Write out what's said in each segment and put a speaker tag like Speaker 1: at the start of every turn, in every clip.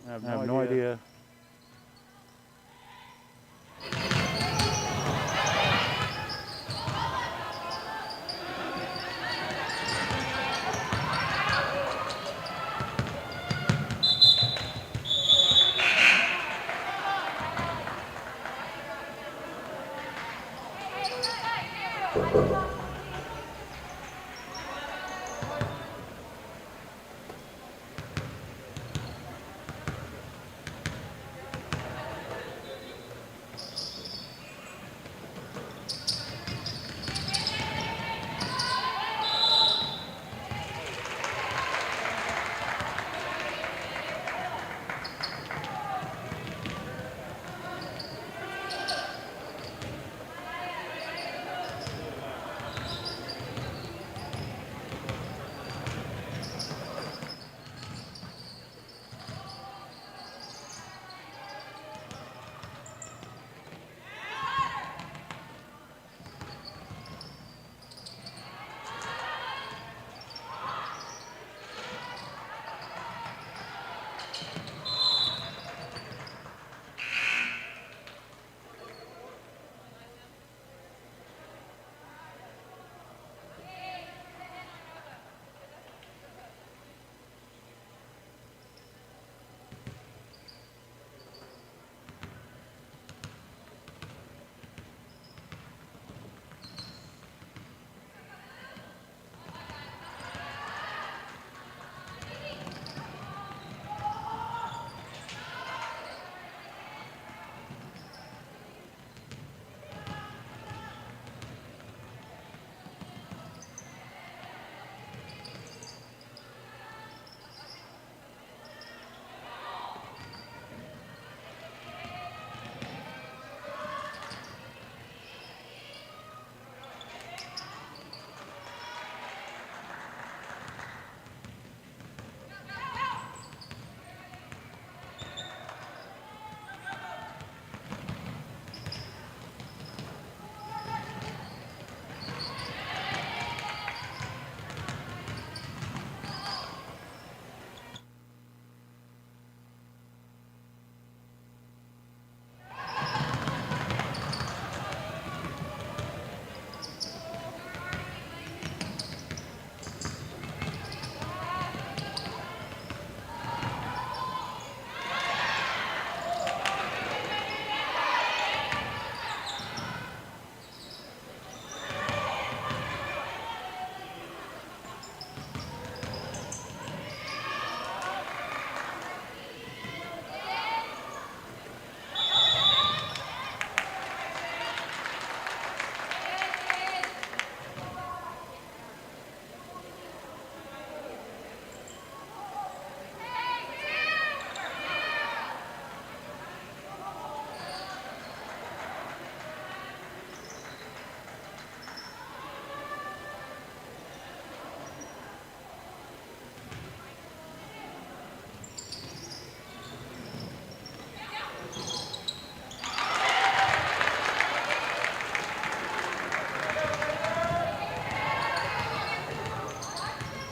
Speaker 1: I have no idea.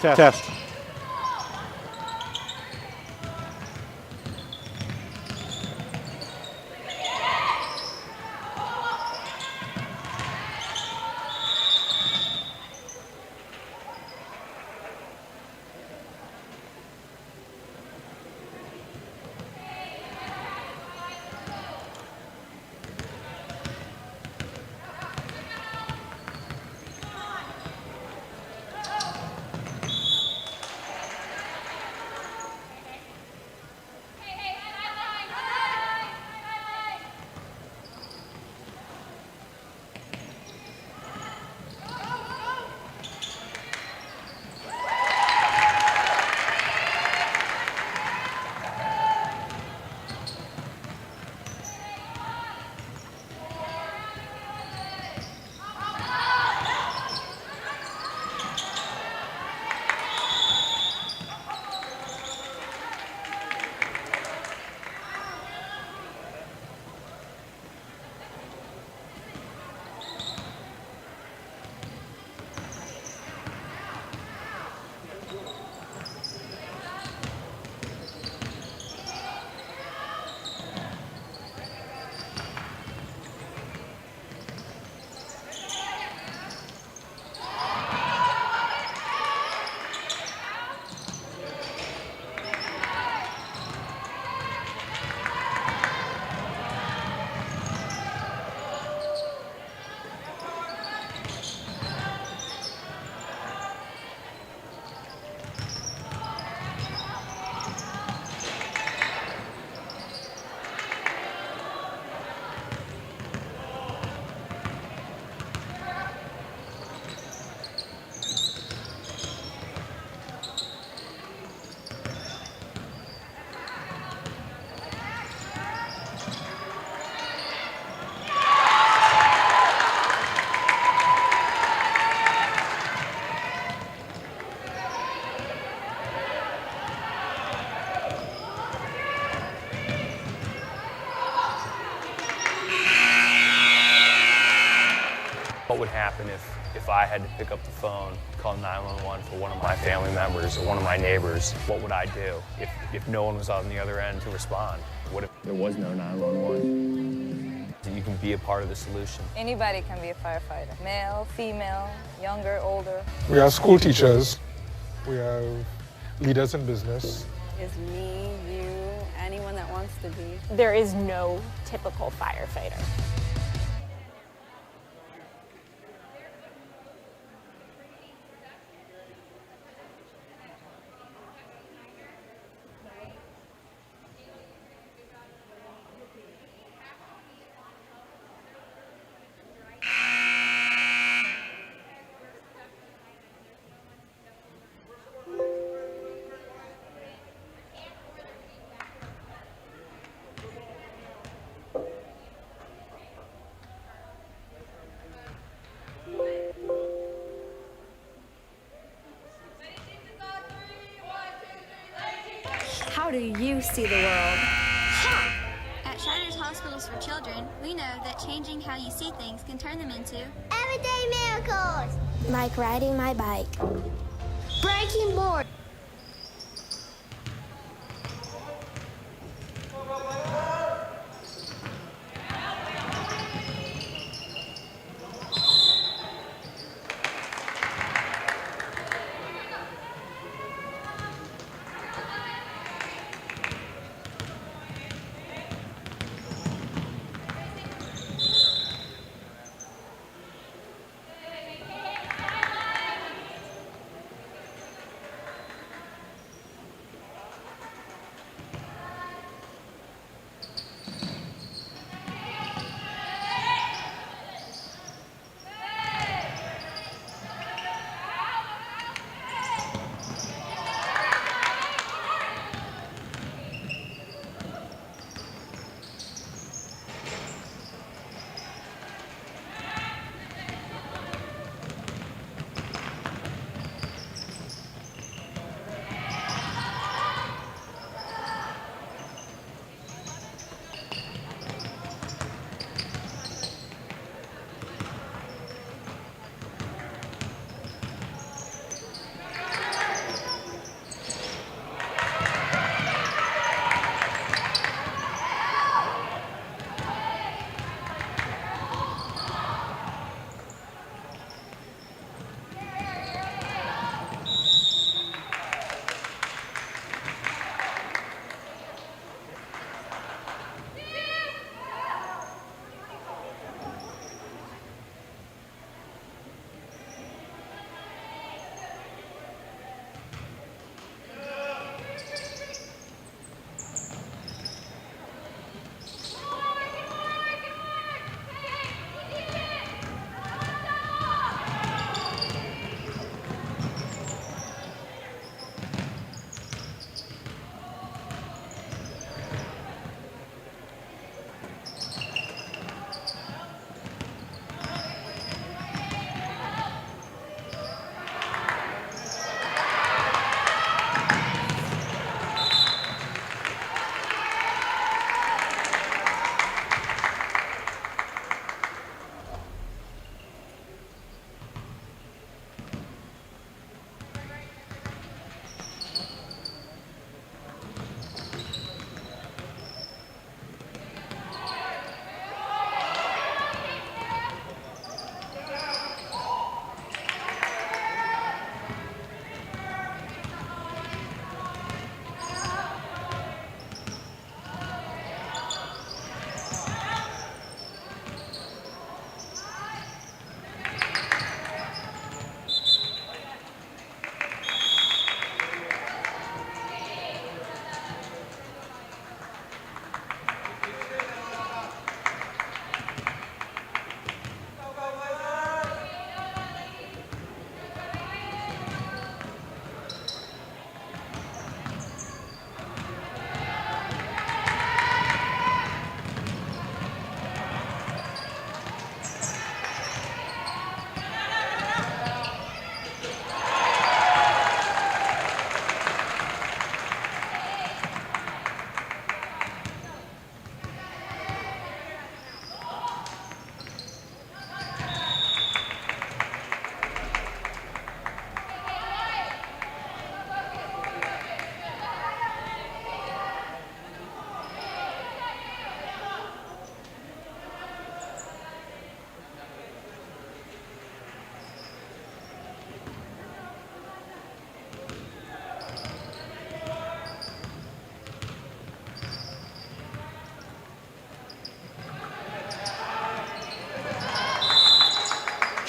Speaker 1: Test.
Speaker 2: would happen if I had to pick up the phone, call 911 for one of my family members or one of my neighbors? What would I do if no one was on the other end to respond? What if there was no 911? You can be a part of the solution.
Speaker 3: Anybody can be a firefighter. Male, female, younger, older.
Speaker 4: We are school teachers. We have leaders in business.
Speaker 5: Is me, you, anyone that wants to be.
Speaker 6: There is no typical firefighter.
Speaker 7: How do you see the world?
Speaker 8: At Shriners Hospitals for Children, we know that changing how you see things can turn them into
Speaker 9: everyday miracles.
Speaker 7: Like riding my bike.
Speaker 9: Breaking board.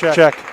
Speaker 1: Check.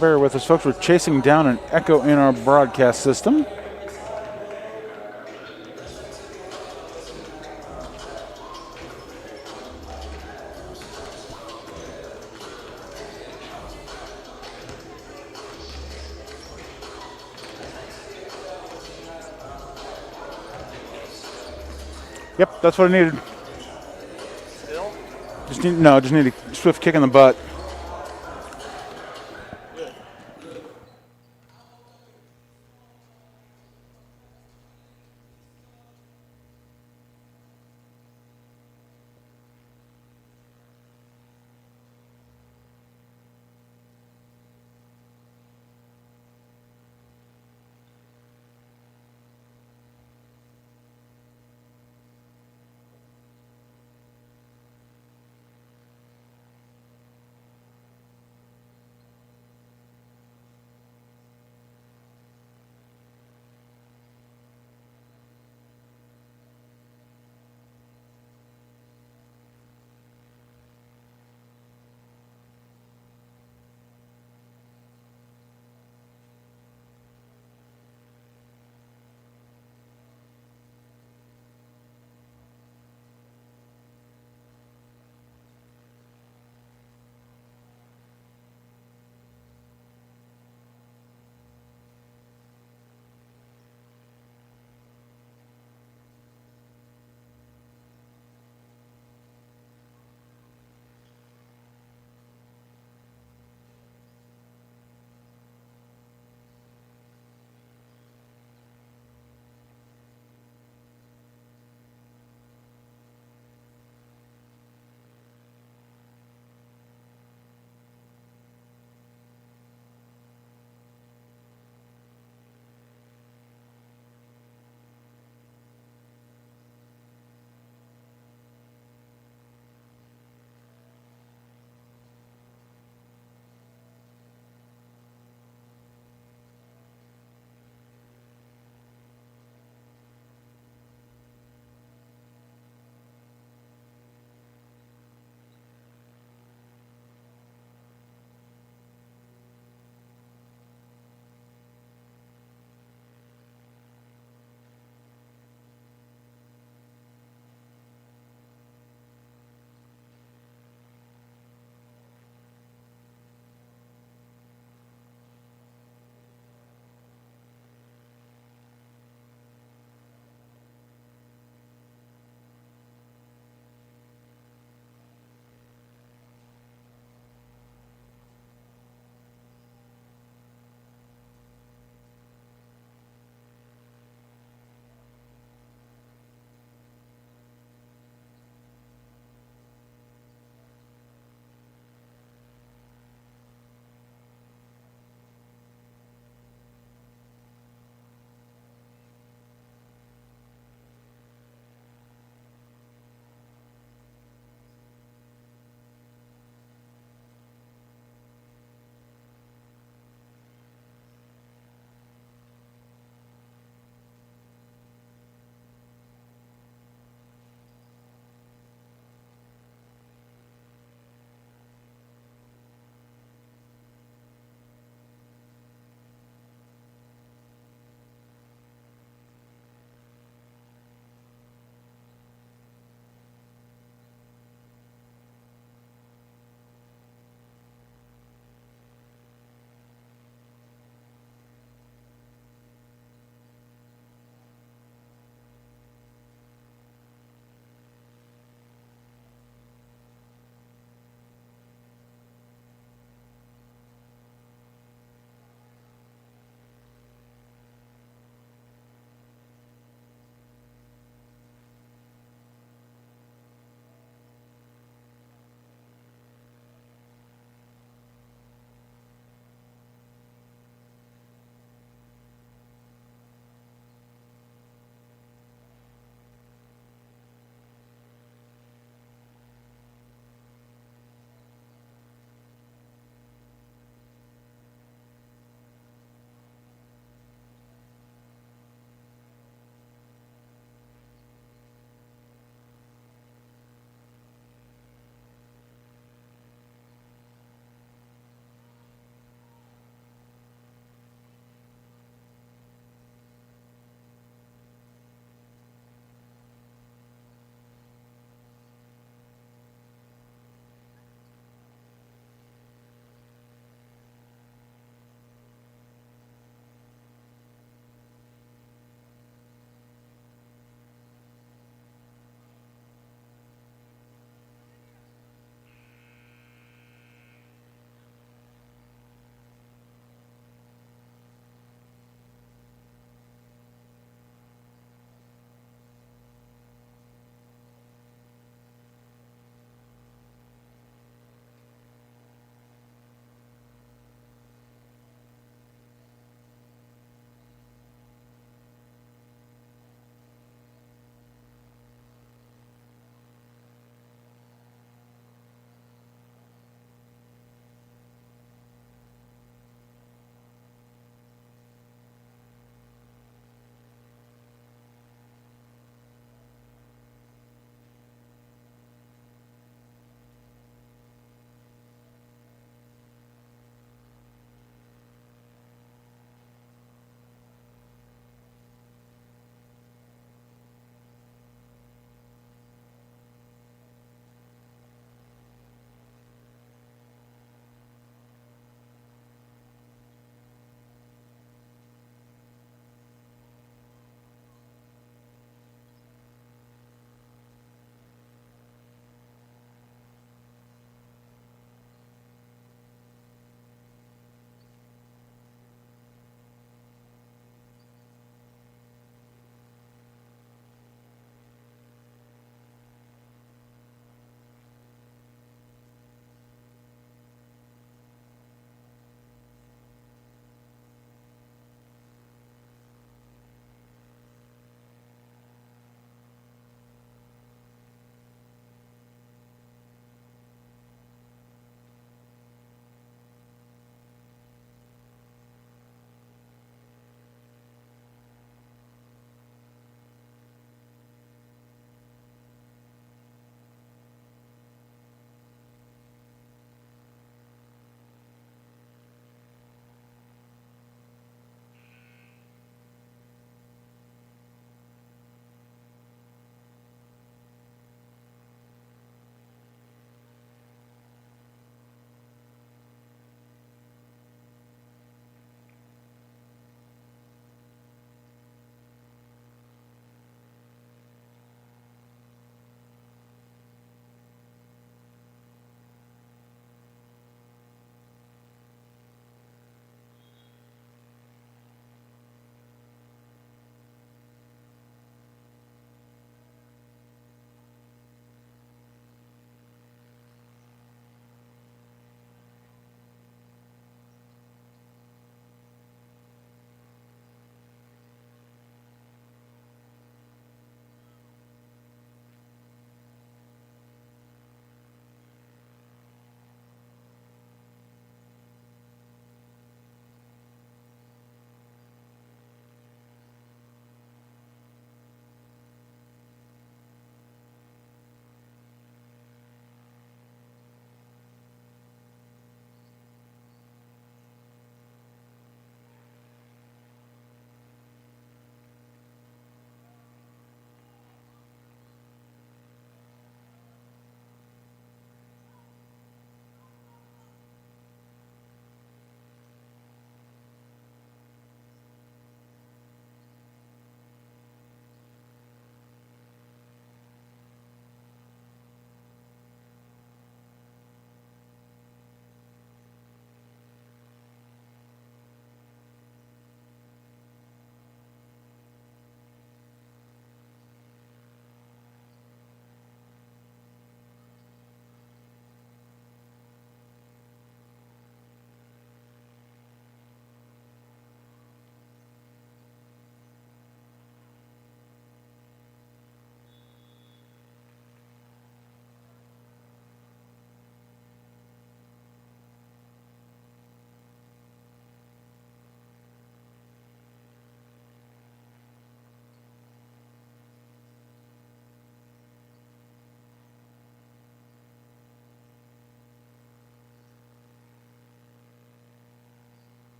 Speaker 1: Bear with us, folks. We're chasing down an echo in our broadcast system. Yep, that's what I needed. Just need a swift kick in the butt.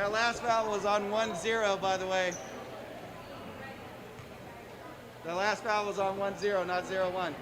Speaker 10: That last foul was on 1-0, by the way. The last foul was on 1-0, not 0-1.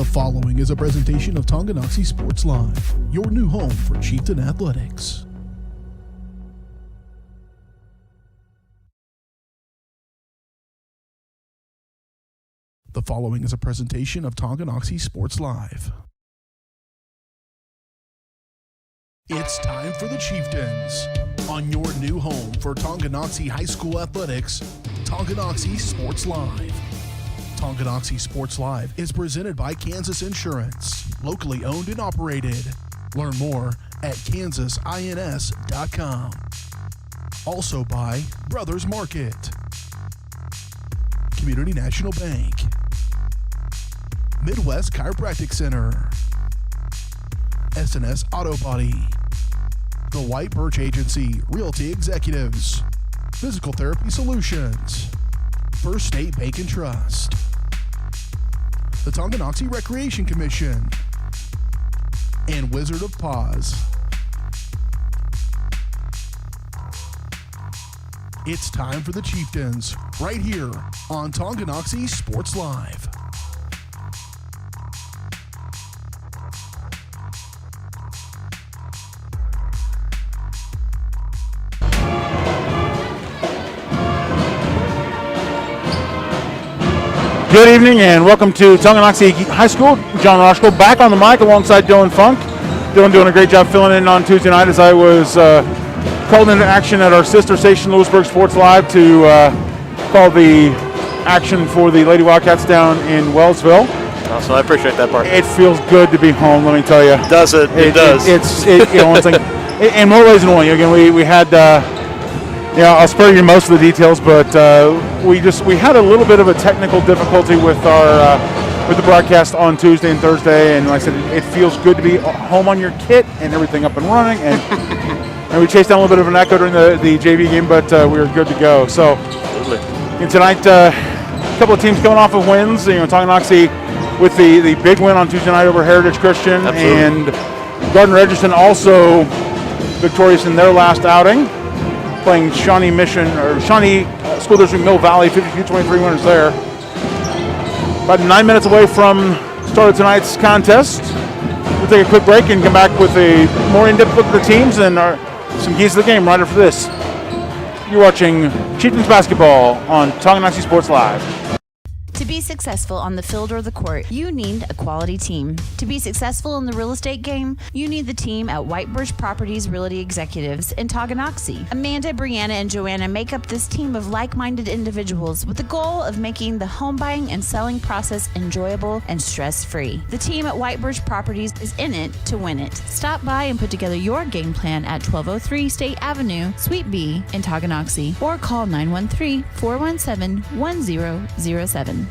Speaker 11: following is a presentation of Tonganoxie Sports Live, your new home for Chieftain athletics. The following is a presentation of Tonganoxie Sports Live. It's time for the Chieftains on your new home for Tonganoxie High School athletics, Tonganoxie Sports Live. Tonganoxie Sports Live is presented by Kansas Insurance, locally owned and operated. Learn more at kansasins.com. Also by Brothers Market, Community National Bank, Midwest Chiropractic Center, SNS Auto Body, The White Birch Agency Realty Executives, Physical Therapy Solutions, First State Bank and Trust, the Tonganoxie Recreation Commission, and Wizard of Paws. It's time for the Chieftains, right here on Tonganoxie Sports Live.
Speaker 1: Good evening and welcome to Tonganoxie High School. John Roshko back on the mic alongside Dylan Funk. Dylan doing a great job filling in on Tuesday night as I was called into action at our sister station, Lewisburg Sports Live, to call the action for the Lady Wildcats down in Wellsville.
Speaker 12: Awesome, I appreciate that part.
Speaker 1: It feels good to be home, let me tell you.
Speaker 12: Does it? It does.
Speaker 1: It's like, in more ways than one. Again, we had. I'll spare you most of the details, but we had a little bit of a technical difficulty with our with the broadcast on Tuesday and Thursday, and like I said, it feels good to be home on your kit and everything up and running, and and we chased down a little bit of an echo during the JV game, but we were good to go. So and tonight, a couple of teams coming off of wins. Tonganoxie with the big win on Tuesday night over Heritage Christian. Absolutely. And Gardner-Edgerton also victorious in their last outing, playing Shawnee School District Mill Valley, 52-23 winners there. About 9 minutes away from start of tonight's contest. We'll take a quick break and come back with a more in-depth look at the teams and some keys to the game right after this. You're watching Chieftains basketball on Tonganoxie Sports Live.
Speaker 13: To be successful on the field or the court, you need a quality team. To be successful in the real estate game, you need the team at White Birch Properties Realty Executives in Tonganoxie. Amanda, Brianna, and Joanna make up this team of like-minded individuals with the goal of making the home buying and selling process enjoyable and stress-free. The team at White Birch Properties is in it to win it. Stop by and put together your game plan at 1203 State Avenue, Suite B in Tonganoxie, or call 913-417-1007.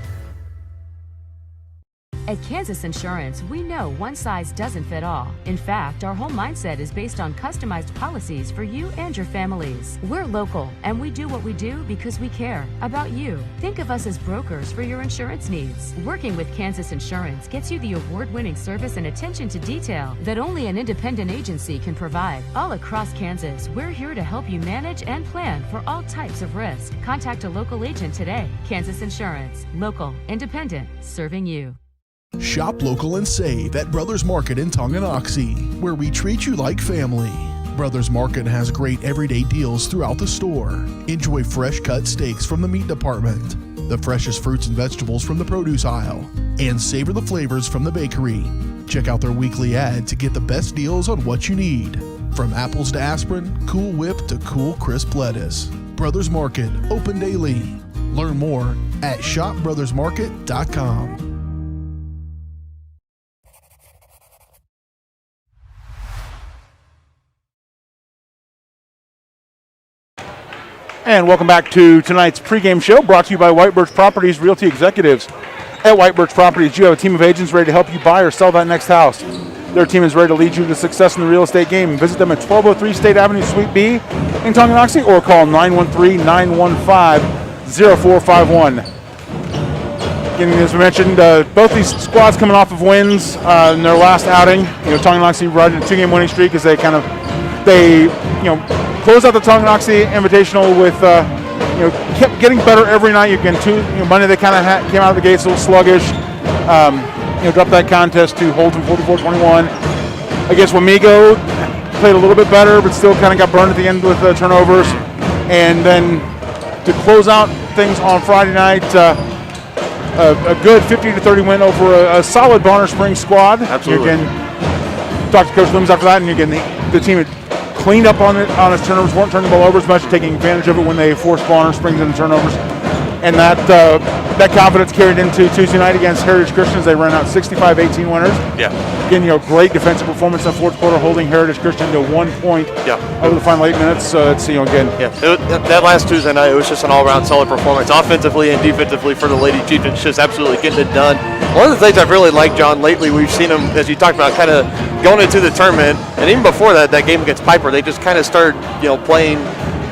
Speaker 14: At Kansas Insurance, we know one size doesn't fit all. In fact, our whole mindset is based on customized policies for you and your families. We're local, and we do what we do because we care about you. Think of us as brokers for your insurance needs. Working with Kansas Insurance gets you the award-winning service and attention to detail that only an independent agency can provide. All across Kansas, we're here to help you manage and plan for all types of risk. Contact a local agent today. Kansas Insurance. Local, independent, serving you.
Speaker 11: Shop local and save at Brothers Market in Tonganoxie, where we treat you like family. Brothers Market has great everyday deals throughout the store. Enjoy fresh cut steaks from the meat department, the freshest fruits and vegetables from the produce aisle, and savor the flavors from the bakery. Check out their weekly ad to get the best deals on what you need. From apples to aspirin, Cool Whip to cool crisp lettuce. Brothers Market, open daily. Learn more at shopbrothersmarket.com.
Speaker 1: And welcome back to tonight's pregame show, brought to you by White Birch Properties Realty Executives. At White Birch Properties, you have a team of agents ready to help you buy or sell that next house. Their team is ready to lead you to success in the real estate game. Visit them at 1203 State Avenue, Suite B in Tonganoxie, or call 913-915-0451. Again, as we mentioned, both these squads coming off of wins in their last outing. Tonganoxie riding a two-game winning streak as they close out the Tonganoxie Invitational with, kept getting better every night. Monday they kind of came out of the gates a little sluggish. dropped that contest to Holton 44-21. Against Wamego, played a little bit better, but still kind of got burned at the end with turnovers. And then to close out things on Friday night, a good 50-30 win over a solid Bonner Springs squad.
Speaker 12: Absolutely.
Speaker 1: Again, talked to Coach Limbs after that, and again, the team had cleaned up on its turnovers, weren't turning the ball over as much, taking advantage of it when they forced Bonner Springs into turnovers. And that confidence carried into Tuesday night against Heritage Christians. They ran out 65-18 winners.
Speaker 12: Yeah.
Speaker 1: Again, great defensive performance in the fourth quarter, holding Heritage Christian to 1 point over the final 8 minutes. So it's, again.
Speaker 12: Yeah, that last Tuesday night, it was just an all-around solid performance, offensively and defensively for the Lady Chieftains, just absolutely getting it done. One of the things I've really liked, John, lately, we've seen them, as you talked about, kind of going into the tournament, and even before that game against Piper, they just kind of started, playing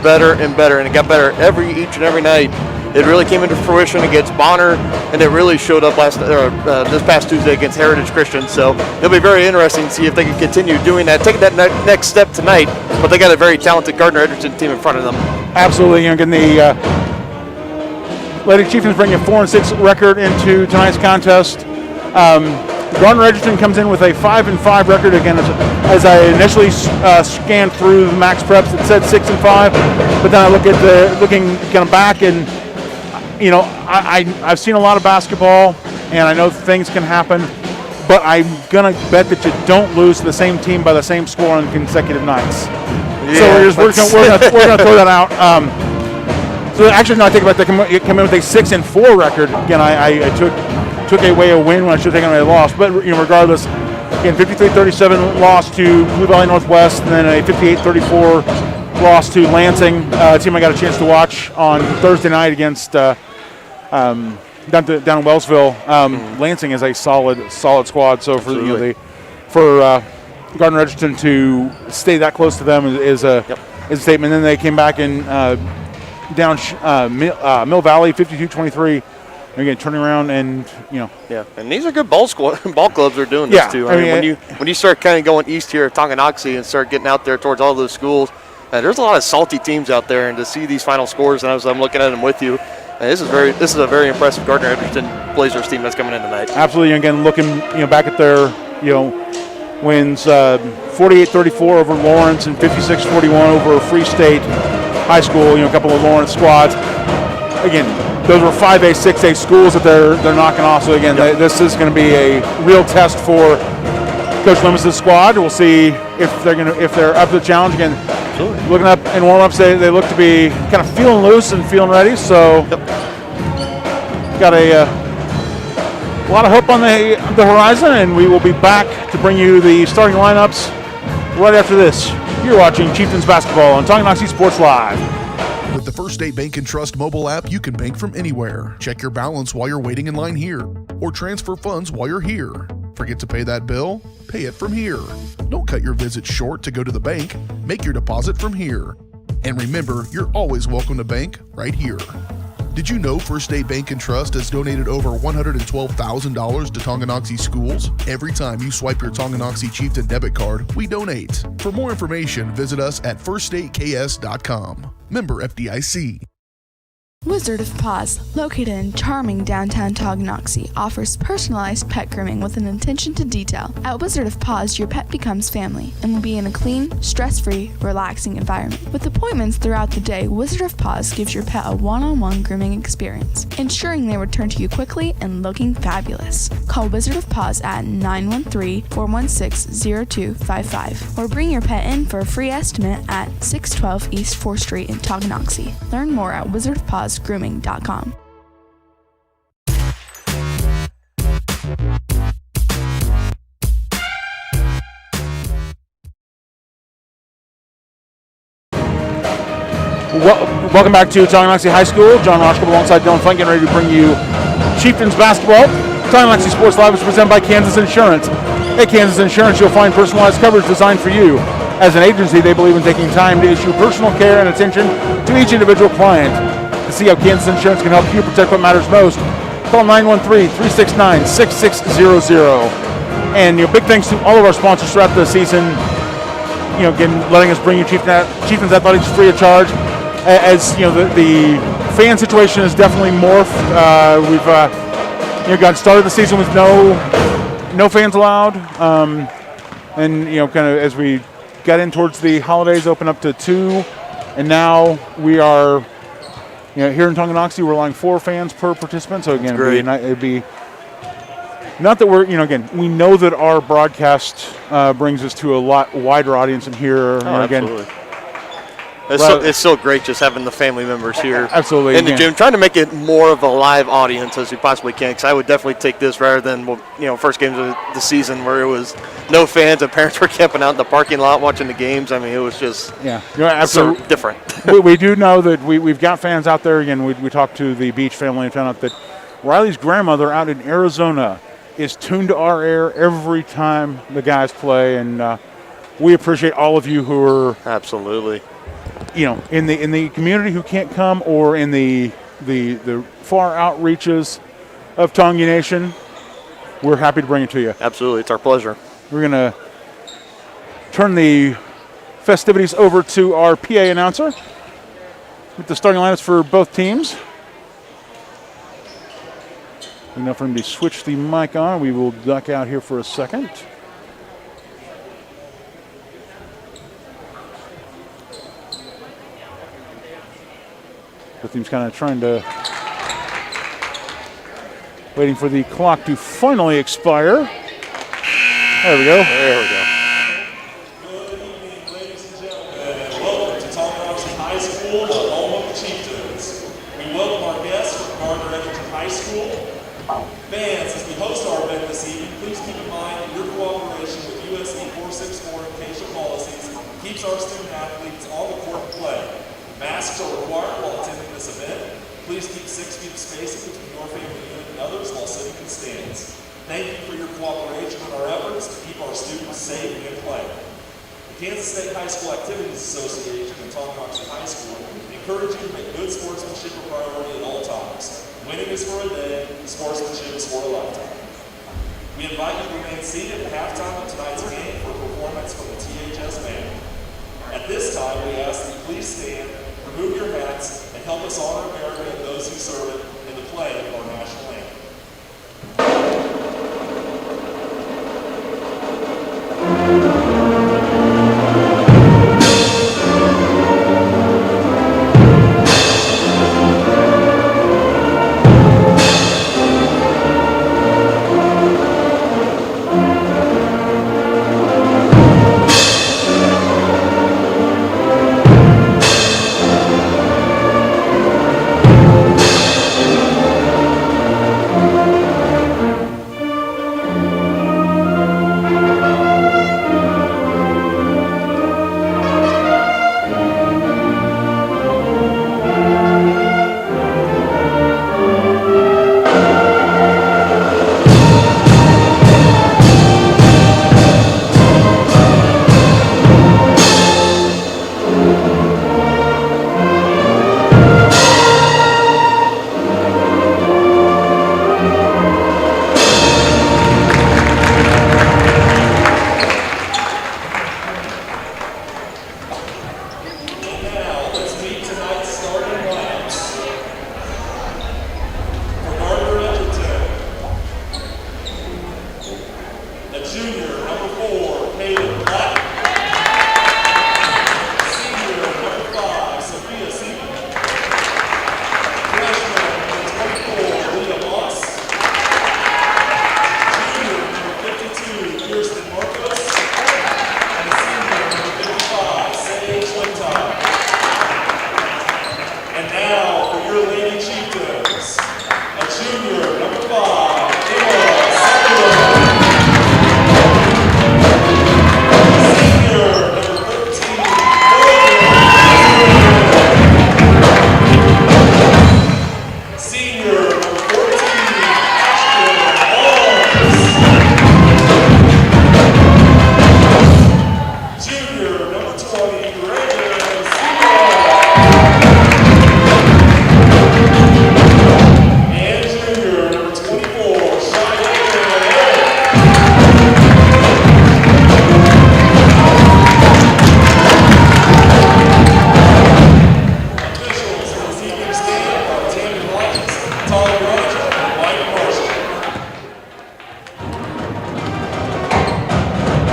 Speaker 12: better and better, and it got better each and every night. It really came into fruition against Bonner, and it really showed up this past Tuesday against Heritage Christian. So it'll be very interesting to see if they can continue doing that, take that next step tonight. But they got a very talented Gardner-Edgerton team in front of them.
Speaker 1: Absolutely. Again, the Lady Chieftains bring a 4-6 record into tonight's contest. Gardner-Edgerton comes in with a 5-5 record. Again, as I initially scanned through the max preps, it said 6-5, but then I look at looking kind of back, and I've seen a lot of basketball, and I know things can happen, but I'm gonna bet that you don't lose to the same team by the same score on consecutive nights.
Speaker 12: Yeah,
Speaker 1: so we're gonna throw that out. So actually, no, I take it back. They come in with a 6-4 record. Again, I took away a win when I should have taken away a loss. But regardless, again, 53-37 loss to Blue Valley Northwest, and then a 58-34 loss to Lansing, a team I got a chance to watch on Thursday night against down in Wellsville. Lansing is a solid squad. So for Gardner-Edgerton to stay that close to them is a statement. And then they came back and down Mill Valley 52-23. Again, turning around and
Speaker 12: Yeah, and these are good ball clubs are doing this too. I mean, when you start kind of going east here at Tonganoxie and start getting out there towards all those schools, there's a lot of salty teams out there, and to see these final scores, and as I'm looking at them with you, this is a very impressive Gardner-Edgerton Blazers team that's coming in tonight.
Speaker 1: Absolutely. Again, looking back at their wins, 48-34 over Lawrence and 56-41 over Free State High School. A couple of Lawrence squads. Again, those were 5A, 6A schools that they're knocking off. So again, this is going to be a real test for Coach Lemus' squad. We'll see if they're up to the challenge. Again, absolutely. Looking up in warm-ups, they look to be kind of feeling loose and feeling ready. So got a lot of hope on the horizon, and we will be back to bring you the starting lineups right after this. You're watching Chieftains basketball on Tonganoxie Sports Live.
Speaker 11: With the First State Bank and Trust mobile app, you can bank from anywhere. Check your balance while you're waiting in line here, or transfer funds while you're here. Forget to pay that bill? Pay it from here. Don't cut your visit short to go to the bank. Make your deposit from here. And remember, you're always welcome to bank right here. Did you know First State Bank and Trust has donated over $112,000 to Tonganoxie schools? Every time you swipe your Tonganoxie Chieftain debit card, we donate. For more information, visit us at firststateks.com. Member FDIC.
Speaker 15: Wizard of Paws, located in charming downtown Tonganoxie, offers personalized pet grooming with an attention to detail. At Wizard of Paws, your pet becomes family and will be in a clean, stress-free, relaxing environment. With appointments throughout the day, Wizard of Paws gives your pet a one-on-one grooming experience, ensuring they return to you quickly and looking fabulous. Call Wizard of Paws at 913-416-0255 or bring your pet in for a free estimate at 612 East 4th Street in Tonganoxie. Learn more at wizardofpawsgrooming.com.
Speaker 1: Welcome back to Tonganoxie High School. John Roshko alongside Dylan Flint getting ready to bring you Chieftains basketball. Tonganoxie Sports Live is presented by Kansas Insurance. At Kansas Insurance, you'll find personalized coverage designed for you. As an agency, they believe in taking time to issue personal care and attention to each individual client. To see how Kansas Insurance can help you protect what matters most, call 913-369-6600. And big thanks to all of our sponsors throughout the season. Again, letting us bring you Chieftains Athletics free of charge. As the fan situation is definitely morphed. We've got started the season with no no fans allowed. And kind of as we got in towards the holidays, open up to 2, and now we are, here in Tonganoxie, we're allowing 4 fans per participant. So again, it'd be not that we're, again, we know that our broadcast brings us to a lot wider audience in here.
Speaker 12: Absolutely. It's so great just having the family members here
Speaker 1: absolutely
Speaker 12: in the gym, trying to make it more of a live audience as we possibly can, because I would definitely take this rather than first games of the season where it was no fans and parents were camping out in the parking lot watching the games. I mean, it was just
Speaker 1: absolutely
Speaker 12: so different.
Speaker 1: we do know that we've got fans out there. Again, we talked to the Beach family and found out that Riley's grandmother out in Arizona is tuned to our air every time the guys play, and we appreciate all of you who are
Speaker 12: absolutely
Speaker 1: in the community who can't come, or in the far outreaches of Tongi Nation. We're happy to bring it to you.
Speaker 12: Absolutely, it's our pleasure.
Speaker 1: We're gonna turn the festivities over to our PA announcer with the starting lineups for both teams. We know for him to switch the mic on. We will duck out here for a second. The team's kind of waiting for the clock to finally expire. There we go.
Speaker 12: There we go.
Speaker 16: Good evening, ladies and gentlemen, and welcome to Tonganoxie High School, the home of the Chieftains. We welcome our guests from Gardner-Edgerton High School. Fans, as we host our event this evening, please keep in mind that your cooperation with USC 464 and CASHA policies keeps our student athletes on the court to play. Masks are required while attending this event. Please keep 6 feet of spacing between your family unit and others while sitting in stands. Thank you for your cooperation in our efforts to keep our students safe and playing. The Kansas State High School Activities Association and Tonganoxie High School encourage you to make good sportsmanship a priority at all times. Winning is for a day, sportsmanship is for a lifetime. We invite you to remain seated at halftime of tonight's game for a performance from the THS band. At this time, we ask that you please stand, remove your hats, and help us honor America and those who serve it in the playing of our national anthem.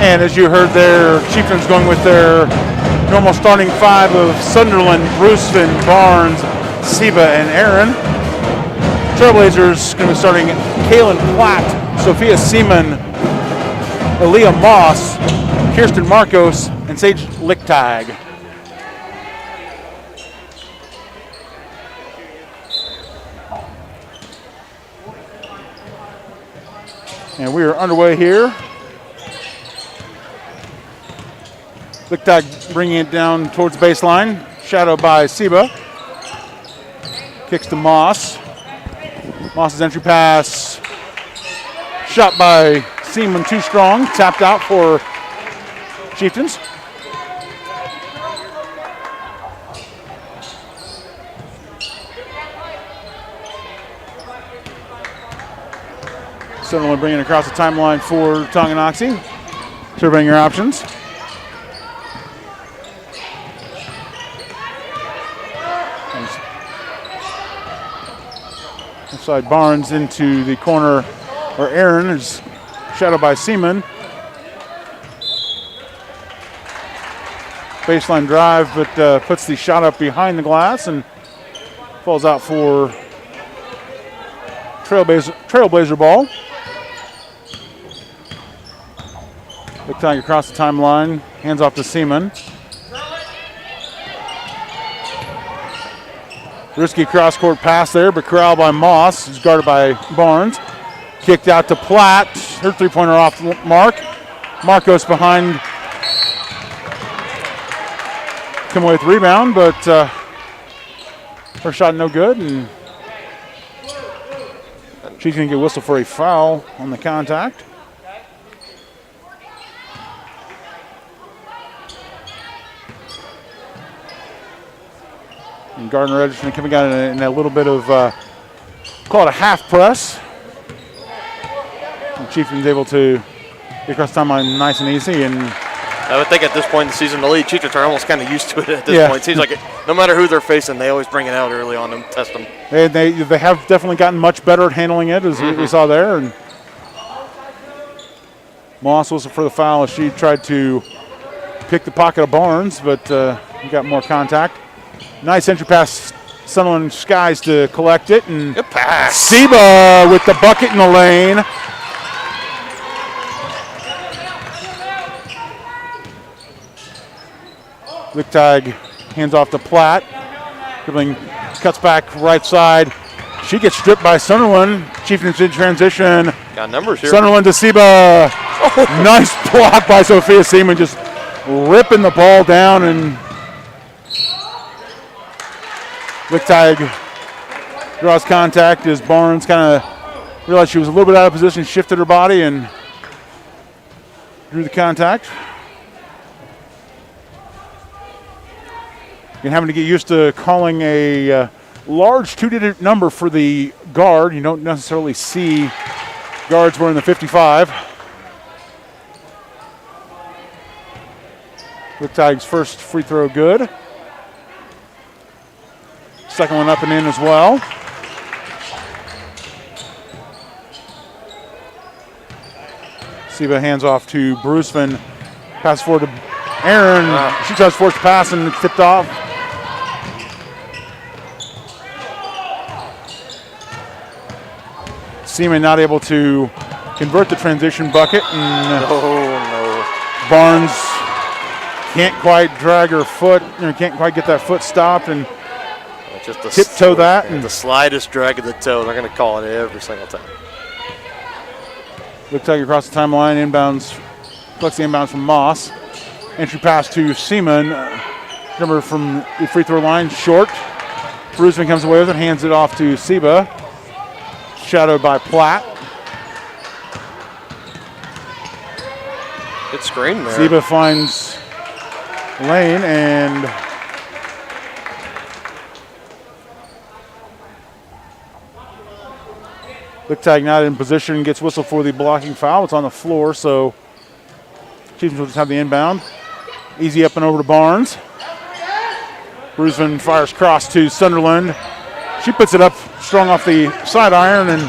Speaker 1: And as you heard there, Chieftains going with their normal starting five of Sunderland, Bruceman, Barnes, Seba, and Aaron. Trailblazers going to be starting Kaylin Platt, Sophia Seaman, Aaliyah Moss, Kirsten Marcos, and Sage Lichtag. And we are underway here. Lichtag bringing it down towards the baseline, shadowed by Seba. Kicks to Moss. Moss's entry pass, shot by Seaman, too strong, tapped out for Chieftains. Suddenly bringing it across the timeline for Tonganoxie. Surveying your options. Inside Barnes into the corner, or Aaron is shadowed by Seaman. Baseline drive, but puts the shot up behind the glass and falls out for Trailblazer ball. Lichtag across the timeline, hands off to Seaman. Risky cross-court pass there, but corralled by Moss, who's guarded by Barnes. Kicked out to Platt, her three-pointer off the mark. Marcos behind, come away with the rebound, but her shot no good, and she's going to get whistled for a foul on the contact. And Gardner-Edgerton coming out in a little bit of, call it a half press. And Chieftains able to get across the timeline nice and easy. And
Speaker 12: I would think at this point in the season, the lead Chieftains are almost kind of used to it at this point. It seems like no matter who they're facing, they always bring it out early on and test them.
Speaker 1: They have definitely gotten much better at handling it, as we saw there. And Moss was for the foul as she tried to pick the pocket of Barnes, but got more contact. Nice entry pass, Sunderland Skies to collect it, and
Speaker 12: good pass.
Speaker 1: Seba with the bucket in the lane. Lichtag hands off to Platt. Dribbling, cuts back right side. She gets stripped by Sunderland. Chieftains in transition.
Speaker 12: Got numbers here.
Speaker 1: Sunderland to Seba. Nice block by Sophia Seaman, just ripping the ball down, and Lichtag draws contact as Barnes kind of realized she was a little bit out of position, shifted her body, and drew the contact. You're having to get used to calling a large two-digit number for the guard. You don't necessarily see guards wearing the 55. Lichtag's first free throw good. Second one up and in as well. Seba hands off to Bruceman. Pass forward to Aaron. She tries to force the pass and it's tipped off. Seaman not able to convert the transition bucket. And Barnes can't quite drag her foot, can't quite get that foot stopped, and
Speaker 12: just
Speaker 1: tiptoe that.
Speaker 12: And the slightest drag of the toe, they're going to call it every single time.
Speaker 1: Lichtag across the timeline, inbounds, collects the inbounds from Moss. Entry pass to Seaman. Number from the free throw line, short. Bruceman comes away with it, hands it off to Seba. Shadowed by Platt.
Speaker 12: Good screen there.
Speaker 1: Seba finds lane, and Lichtag not in position, gets whistled for the blocking foul. It's on the floor, so Chieftains will just have the inbound. Easy up and over to Barnes. Bruceman fires cross to Sunderland. She puts it up strong off the side iron, and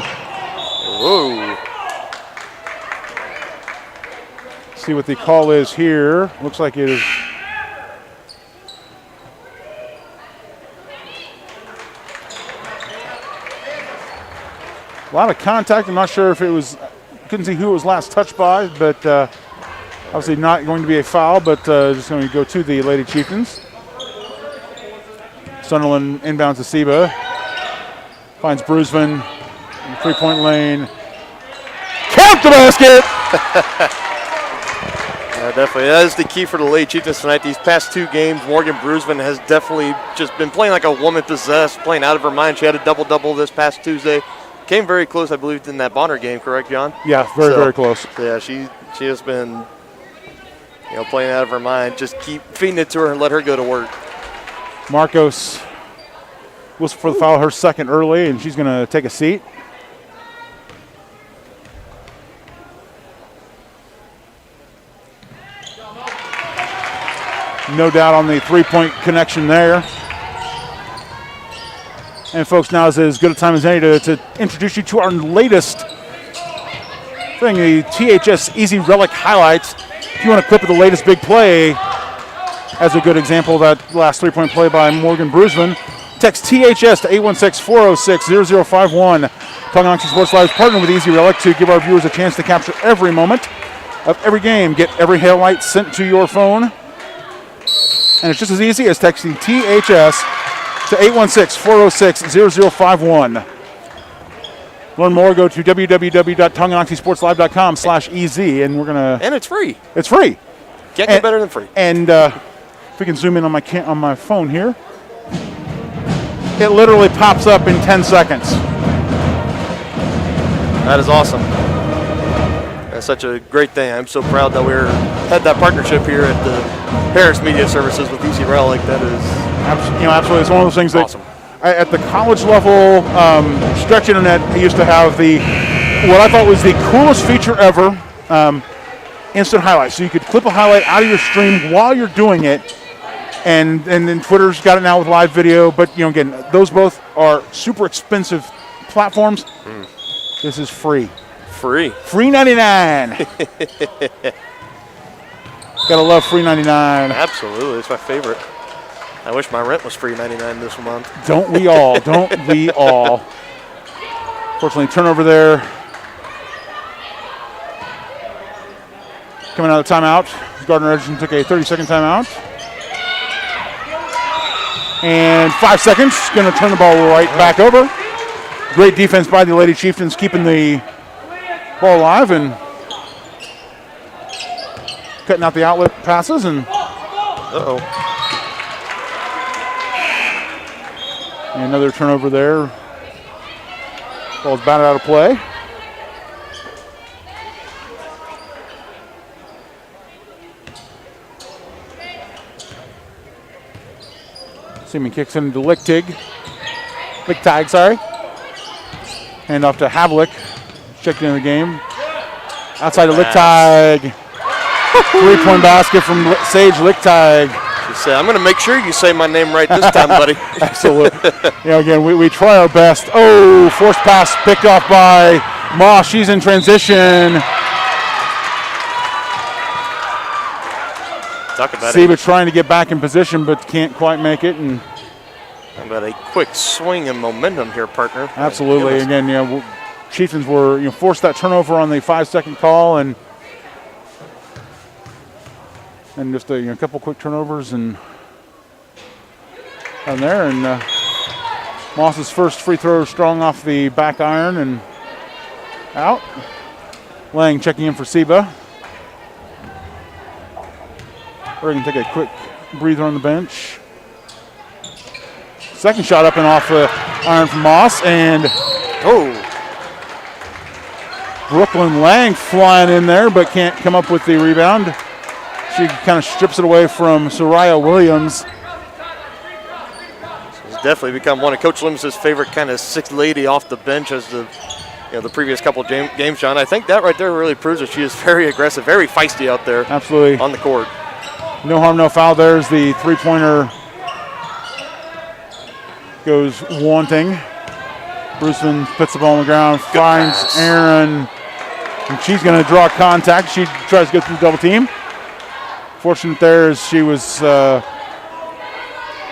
Speaker 1: See what the call is here. Looks like it is. A lot of contact. I'm not sure if it was, couldn't see who it was last touched by, but obviously not going to be a foul, but just going to go to the Lady Chieftains. Sunderland inbounds to Seba. Finds Bruisman in the three-point lane. Count the basket!
Speaker 12: Yeah, definitely. That is the key for the Lady Chieftains tonight. These past 2 games, Morgan Bruisman has definitely just been playing like a woman possessed, playing out of her mind. She had a double-double this past Tuesday. Came very close, I believe, in that Bonner game, correct, John?
Speaker 1: Yeah, very close.
Speaker 12: Yeah, she has been, playing out of her mind. Just keep feeding it to her and let her go to work.
Speaker 1: Marcos was for the foul, her second early, and she's going to take a seat. No doubt on the three-point connection there. And folks, now is as good a time as any to introduce you to our latest thing, the THS Easy Relic Highlights. If you want a clip of the latest big play, as a good example of that last three-point play by Morgan Bruisman, text THS to 816-406-0051. Tonganoxie Sports Live is partnering with Easy Relic to give our viewers a chance to capture every moment of every game. Get every highlight sent to your phone. And it's just as easy as texting THS to 816-406-0051. Learn more, go to www.tonganoxiesportslive.com/EZ, and we're gonna.
Speaker 12: And it's free.
Speaker 1: It's free.
Speaker 12: Can't get better than free.
Speaker 1: And if we can zoom in on my phone here, it literally pops up in 10 seconds.
Speaker 12: That is awesome. That's such a great thing. I'm so proud that we had that partnership here at the Paris Media Services with Easy Relic. That is
Speaker 1: absolutely. It's one of those things
Speaker 12: awesome.
Speaker 1: That at the college level, Stretch Internet used to have what I thought was the coolest feature ever, instant highlights. So you could clip a highlight out of your stream while you're doing it, and then Twitter's got it now with live video. But again, those both are super expensive platforms. This is free. Free 99. Gotta love free 99.
Speaker 12: Absolutely, it's my favorite. I wish my rent was free 99 this month.
Speaker 1: Don't we all? Don't we all? Fortunately, turnover there. Coming out of timeout, Gardner-Edgerton took a 30-second timeout. And 5 seconds, going to turn the ball right back over. Great defense by the Lady Chieftains, keeping the ball alive and cutting out the outlet passes. And another turnover there. Ball's batted out of play. Seaman kicks into Lichtig, sorry. Hand off to Havlik. Checked into the game. Outside of Lichtig. 3-point basket from Sage Lichtig.
Speaker 12: I'm going to make sure you say my name right this time, buddy.
Speaker 1: Absolutely. Again, we try our best. Oh, forced pass picked off by Moss. She's in transition.
Speaker 12: Talk about
Speaker 1: Seba trying to get back in position, but can't quite make it. And
Speaker 12: how about a quick swing and momentum here, partner?
Speaker 1: Absolutely. Again, Chieftains were forced that turnover on the 5-second call, and just a couple quick turnovers and down there. And Moss's first free throw strong off the back iron and out. Lang checking in for Seba. We're going to take a quick breather on the bench. Second shot up and off the iron from Moss, and Brooklyn Lang flying in there, but can't come up with the rebound. She kind of strips it away from Soraya Williams.
Speaker 12: She's definitely become one of Coach Lim's favorite kind of sixth lady off the bench as the previous couple of games, John. I think that right there really proves that she is very aggressive, very feisty out there.
Speaker 1: Absolutely.
Speaker 12: On the court.
Speaker 1: No harm, no foul. There's the three-pointer. Goes wanting. Bruceman puts the ball on the ground, finds Aaron. And she's going to draw contact. She tries to go through the double team. Fortunate there is she was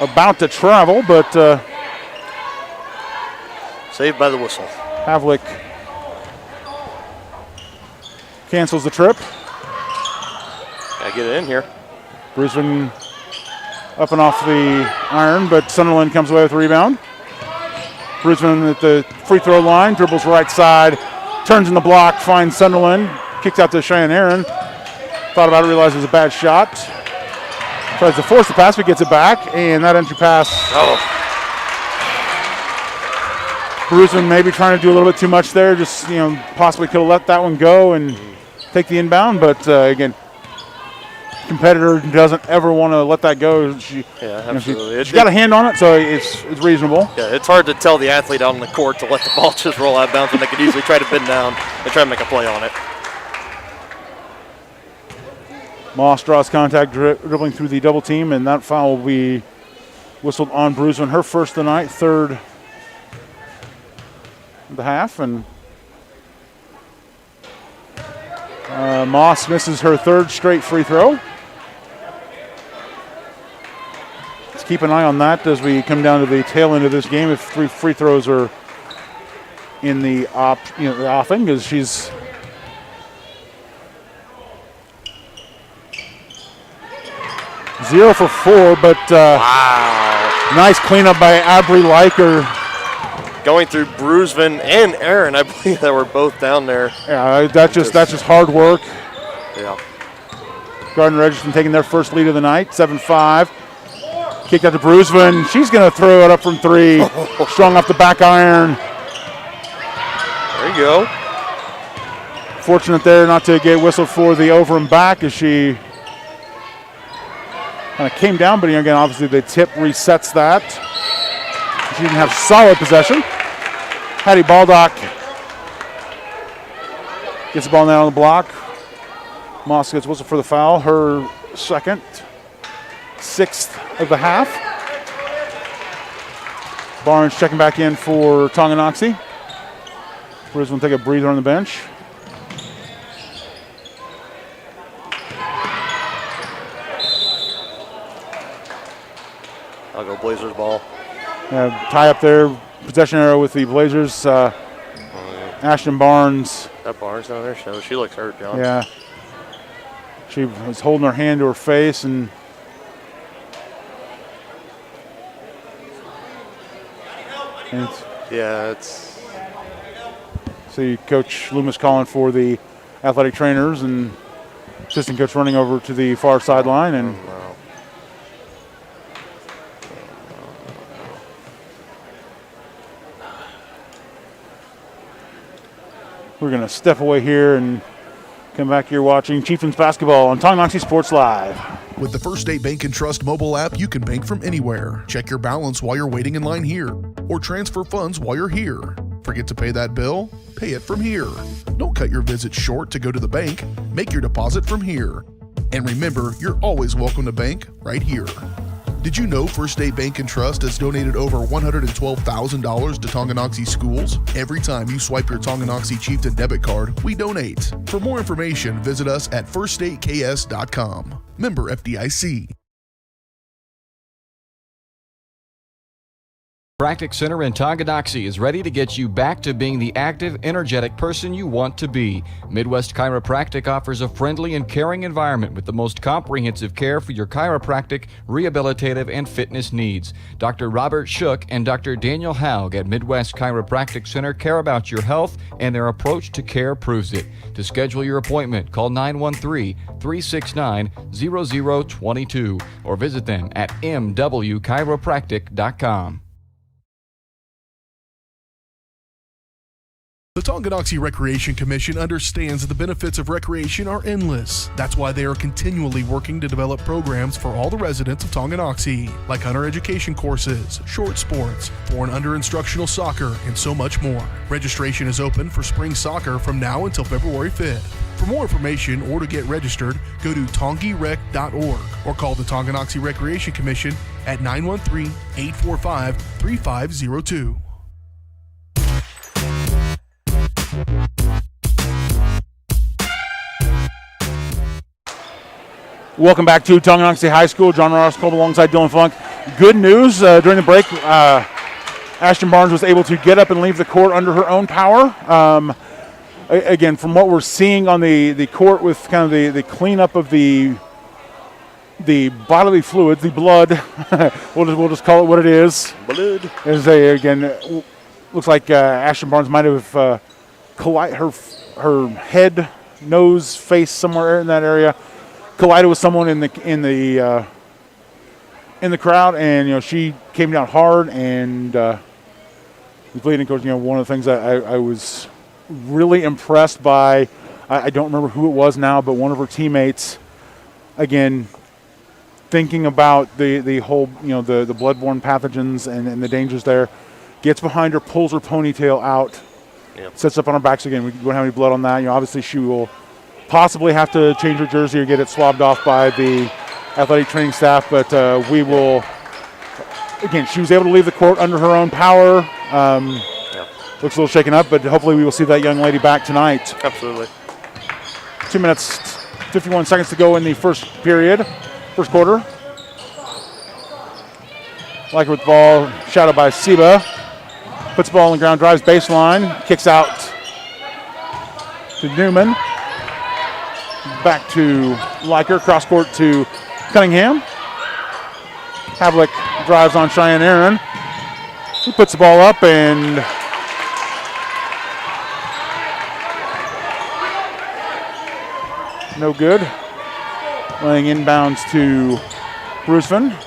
Speaker 1: about to travel, but
Speaker 12: saved by the whistle.
Speaker 1: Havlik cancels the trip.
Speaker 12: Gotta get it in here.
Speaker 1: Brisbane up and off the iron, but Sunderland comes away with the rebound. Brisbane at the free throw line, dribbles right side, turns in the block, finds Sunderland, kicks out to Cheyenne Aaron. Thought about it, realized it was a bad shot. Tries to force the pass, but gets it back, and that entry pass. Brisbane maybe trying to do a little bit too much there, just possibly could have let that one go and take the inbound, but again, competitor doesn't ever want to let that go.
Speaker 12: Absolutely.
Speaker 1: She's got a hand on it, so it's reasonable.
Speaker 12: Yeah, it's hard to tell the athlete out on the court to let the ball just roll out of bounds when they could easily try to bend down and try to make a play on it.
Speaker 1: Moss draws contact, dribbling through the double team, and that foul will be whistled on Brisbane. Her first of the night, third of the half, and Moss misses her third straight free throw. Let's keep an eye on that as we come down to the tail end of this game. If 3 free throws are in the offing, because she's 0 for 4, but
Speaker 12: wow.
Speaker 1: Nice cleanup by Aubrey Liker.
Speaker 12: Going through Brisbane and Aaron, I believe that were both down there.
Speaker 1: Yeah, that's just hard work.
Speaker 12: Yeah.
Speaker 1: Gardner-Edgerton taking their first lead of the night, 7-5. Kicked out to Brisbane. She's going to throw it up from 3. Strong off the back iron.
Speaker 12: There you go.
Speaker 1: Fortunate there not to get whistled for the over and back as she kind of came down, but again, obviously the tip resets that. She didn't have solid possession. Hattie Baldock gets the ball now on the block. Moss gets whistled for the foul. Her second, 6th of the half. Barnes checking back in for Tonganoxie. Brisbane take a breather on the bench.
Speaker 12: I'll go Blazers ball.
Speaker 1: Tie up there, possession arrow with the Blazers. Ashton Barnes.
Speaker 12: That Barnes down there, she looks hurt, John.
Speaker 1: Yeah. She was holding her hand to her face and
Speaker 12: it's.
Speaker 1: See Coach Loomis calling for the athletic trainers and assistant coach running over to the far sideline and. We're going to step away here and come back here watching Chieftains basketball on Tonganoxie Sports Live.
Speaker 11: With the First State Bank and Trust mobile app, you can bank from anywhere. Check your balance while you're waiting in line here, or transfer funds while you're here. Forget to pay that bill? Pay it from here. Don't cut your visit short to go to the bank. Make your deposit from here. And remember, you're always welcome to bank right here. Did you know First State Bank and Trust has donated over $112,000 to Tonganoxie schools? Every time you swipe your Tonganoxie Chieftain debit card, we donate. For more information, visit us at firststateks.com. Member FDIC.
Speaker 17: Chiropractic Center in Tonganoxie is ready to get you back to being the active, energetic person you want to be. Midwest Chiropractic offers a friendly and caring environment with the most comprehensive care for your chiropractic, rehabilitative, and fitness needs. Dr. Robert Shook and Dr. Daniel Haug at Midwest Chiropractic Center care about your health, and their approach to care proves it. To schedule your appointment, call 913-369-0022 or visit them at mwchiropractic.com.
Speaker 11: The Tonganoxie Recreation Commission understands that the benefits of recreation are endless. That's why they are continually working to develop programs for all the residents of Tonganoxie, like hunter education courses, short sports, for and under instructional soccer, and so much more. Registration is open for spring soccer from now until February 5th. For more information or to get registered, go to tongirec.org or call the Tonganoxie Recreation Commission at 913-845-3502.
Speaker 1: Welcome back to Tonganoxie High School. John Ross Kolb alongside Dylan Funk. Good news during the break. Ashton Barnes was able to get up and leave the court under her own power. Again, from what we're seeing on the court with kind of the cleanup of the bodily fluids, the blood, we'll just call it what it is.
Speaker 12: Blood.
Speaker 1: Again, looks like Ashton Barnes might have collided her head, nose, face, somewhere in that area, collided with someone in the crowd, and she came down hard and was bleeding. Of course, one of the things that I was really impressed by, I don't remember who it was now, but one of her teammates, again, thinking about the whole, the bloodborne pathogens and the dangers there, gets behind her, pulls her ponytail out, sits up on her backs again. We don't have any blood on that. Obviously she will possibly have to change her jersey or get it swabbed off by the athletic training staff, but we will, again, she was able to leave the court under her own power. Looks a little shaken up, but hopefully we will see that young lady back tonight.
Speaker 12: Absolutely.
Speaker 1: 2 minutes, 51 seconds to go in the first quarter. Like with the ball, shadowed by Seba. Puts the ball on the ground, drives baseline, kicks out to Newman. Back to Liker, cross court to Cunningham. Havlik drives on Cheyenne Aaron. He puts the ball up and no good. Laying inbounds to Bruceman.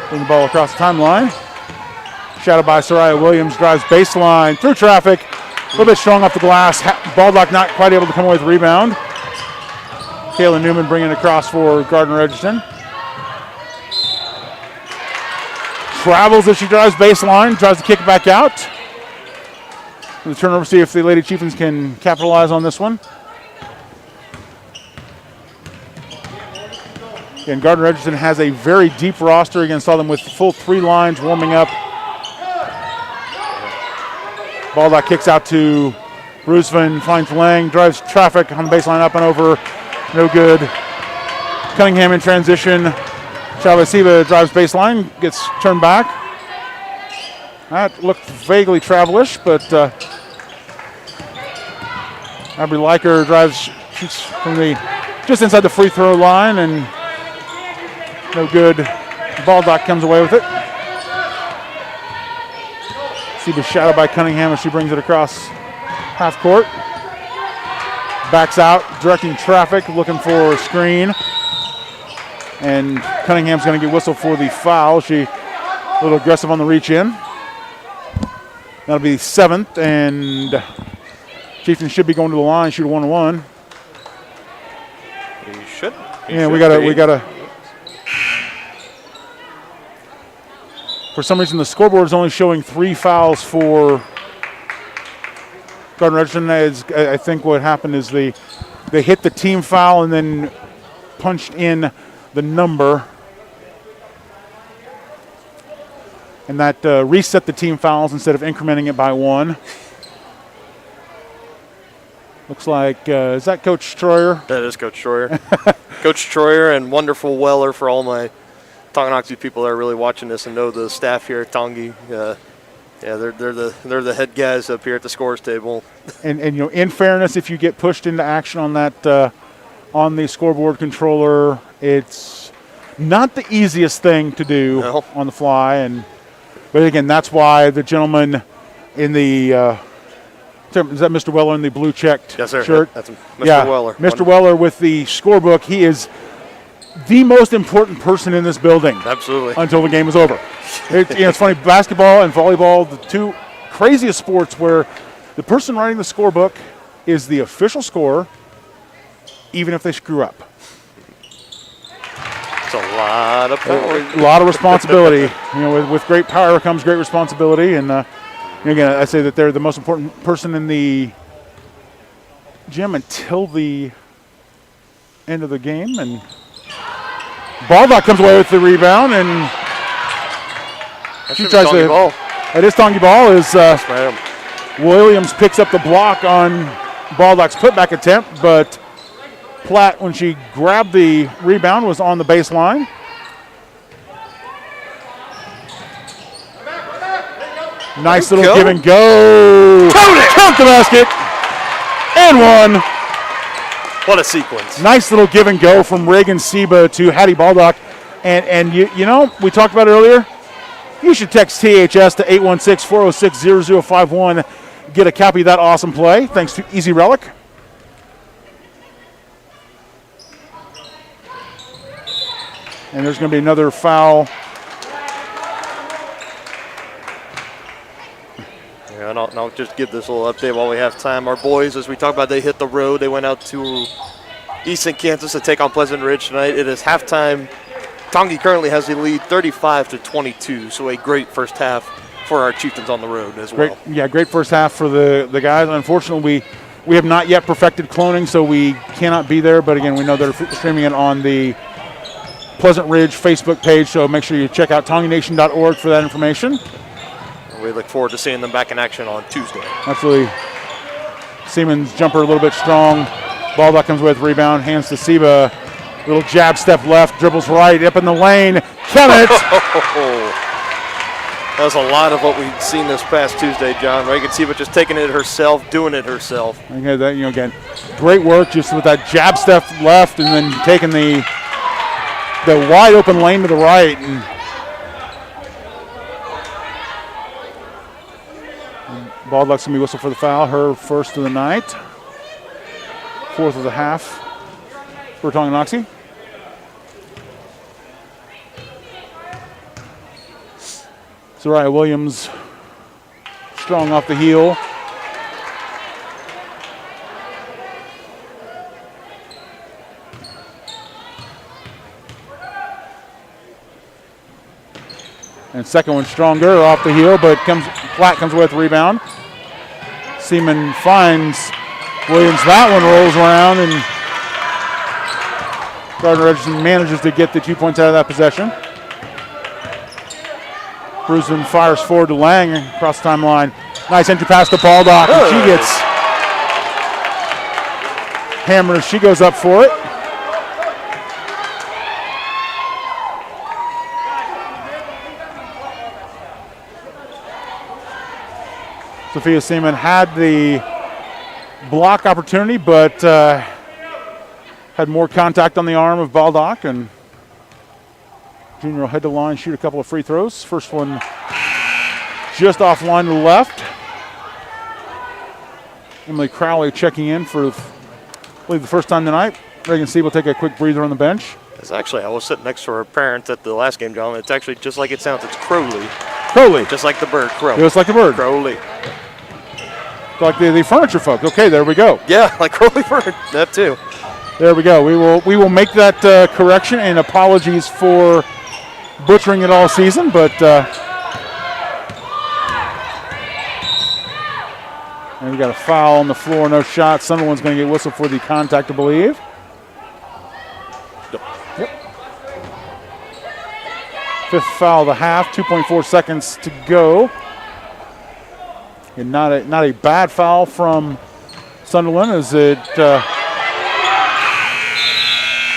Speaker 1: Bring the ball across the timeline. Shadowed by Soraya Williams, drives baseline through traffic. A little bit strong off the glass. Baldock not quite able to come away with the rebound. Kayla Newman bringing it across for Gardner-Edgerton. Travels as she drives baseline, tries to kick it back out. The turnover, see if the Lady Chieftains can capitalize on this one. Again, Gardner-Edgerton has a very deep roster. Again, saw them with full 3 lines warming up. Baldock kicks out to Roosevelt, finds Lang, drives traffic on the baseline up and over. No good. Cunningham in transition. Chavasiva drives baseline, gets turned back. That looked vaguely travel-ish, but Aubrey Liker shoots from just inside the free throw line, and no good. Baldock comes away with it. Seba shadowed by Cunningham as she brings it across half court. Backs out, directing traffic, looking for a screen. And Cunningham's going to get whistled for the foul. She a little aggressive on the reach in. That'll be 7th, and Chieftains should be going to the line, shoot a 1-1.
Speaker 12: He should.
Speaker 1: We gotta. For some reason, the scoreboard is only showing 3 fouls for Gardner-Edgerton. I think what happened is they hit the team foul and then punched in the number, and that reset the team fouls instead of incrementing it by 1. Looks like, is that Coach Troyer?
Speaker 12: That is Coach Troyer. Coach Troyer and wonderful Weller for all my Tonganoxie people that are really watching this and know the staff here at Tongi. They're the head guys up here at the scores table.
Speaker 1: And in fairness, if you get pushed into action on that on the scoreboard controller, it's not the easiest thing to do on the fly. But again, that's why the gentleman in the is that Mr. Weller in the blue checked shirt?
Speaker 12: That's Mr. Weller.
Speaker 1: Mr. Weller with the scorebook. He is the most important person in this building.
Speaker 12: Absolutely.
Speaker 1: Until the game is over. It's funny, basketball and volleyball, the 2 craziest sports where the person writing the scorebook is the official scorer, even if they screw up.
Speaker 12: It's a lot of power.
Speaker 1: A lot of responsibility. With great power comes great responsibility. And again, I say that they're the most important person in the gym until the end of the game. And Baldock comes away with the rebound, and she tries to.
Speaker 12: Ball.
Speaker 1: It is Tongi ball. Williams picks up the block on Baldock's putback attempt, but Platt, when she grabbed the rebound, was on the baseline. Nice little give and go. Count the basket. And one.
Speaker 12: What a sequence.
Speaker 1: Nice little give and go from Reagan Seba to Hattie Baldock. And you know, we talked about it earlier. You should text THS to 816-406-0051. Get a copy of that awesome play. Thanks to Easy Relic. And there's going to be another foul.
Speaker 12: Yeah, and I'll just give this little update while we have time. Our boys, as we talked about, they hit the road. They went out to Easton, Kansas to take on Pleasant Ridge tonight. It is halftime. Tongi currently has the lead 35-22, so a great first half for our Chieftains on the road as well.
Speaker 1: Great first half for the guys. Unfortunately, we have not yet perfected cloning, so we cannot be there. But again, we know they're streaming it on the Pleasant Ridge Facebook page, so make sure you check out TongiNation.org for that information.
Speaker 12: We look forward to seeing them back in action on Tuesday.
Speaker 1: Absolutely. Siemens jumper a little bit strong. Baldock comes with rebound, hands to Seba. Little jab step left, dribbles right, up in the lane. Count it.
Speaker 12: That was a lot of what we've seen this past Tuesday, John. Reagan Seba just taking it herself, doing it herself.
Speaker 1: Okay, that, again, great work just with that jab step left and then taking the wide open lane to the right. And Baldock's going to be whistled for the foul, her first of the night. Fourth of the half for Tonganoxie. Soraya Williams strong off the heel. And second one stronger off the heel, but Platt comes with rebound. Seaman finds Williams. That one rolls around, and Gardner-Edgerton manages to get the 2 points out of that possession. Bruceman fires forward to Lang across the timeline. Nice entry pass to Baldock, and she gets hammered. She goes up for it. Sophia Seaman had the block opportunity, but had more contact on the arm of Baldock, and junior will head to the line, shoot a couple of free throws. First one just offline to the left. Emily Crowley checking in for, I believe, the first time tonight. Reagan Sieb will take a quick breather on the bench.
Speaker 12: It's actually, I was sitting next to her parents at the last game, John. It's actually just like it sounds. It's Crowley.
Speaker 1: Crowley.
Speaker 12: Just like the bird, Crowley.
Speaker 1: Just like the bird.
Speaker 12: Crowley.
Speaker 1: Like the furniture folk. Okay, there we go.
Speaker 12: Yeah, like Crowley Bird. That too.
Speaker 1: There we go. We will make that correction, and apologies for butchering it all season, but and we got a foul on the floor, no shot. Sunderland's going to get whistled for the contact, I believe. Yep. Fifth foul of the half, 2.4 seconds to go. And not a bad foul from Sunderland. Is it?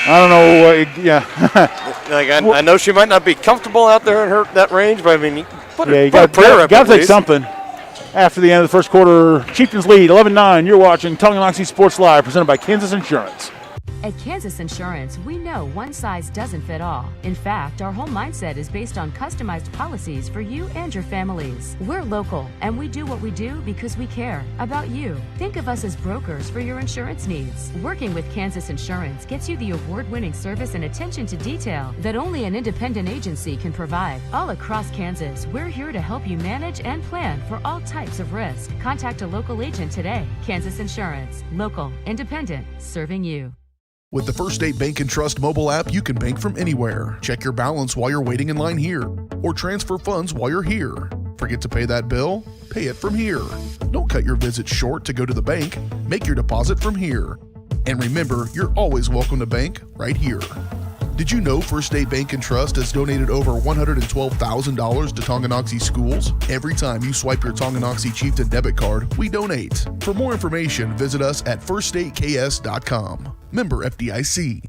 Speaker 1: I don't know.
Speaker 12: I know she might not be comfortable out there in that range, but I mean,
Speaker 1: you got to take something. After the end of the first quarter, Chieftains lead 11-9. You're watching Tonganoxie Sports Live, presented by Kansas Insurance.
Speaker 14: At Kansas Insurance, we know one size doesn't fit all. In fact, our whole mindset is based on customized policies for you and your families. We're local, and we do what we do because we care about you. Think of us as brokers for your insurance needs. Working with Kansas Insurance gets you the award-winning service and attention to detail that only an independent agency can provide. All across Kansas, we're here to help you manage and plan for all types of risk. Contact a local agent today. Kansas Insurance. Local, independent, serving you.
Speaker 11: With the First State Bank & Trust mobile app, you can bank from anywhere. Check your balance while you're waiting in line here, or transfer funds while you're here. Forget to pay that bill? Pay it from here. Don't cut your visit short to go to the bank. Make your deposit from here. And remember, you're always welcome to bank right here. Did you know First State Bank and Trust has donated over $112,000 to Tonganoxie schools? Every time you swipe your Tonganoxie Chieftain debit card, we donate. For more information, visit us at firststateks.com. Member FDIC.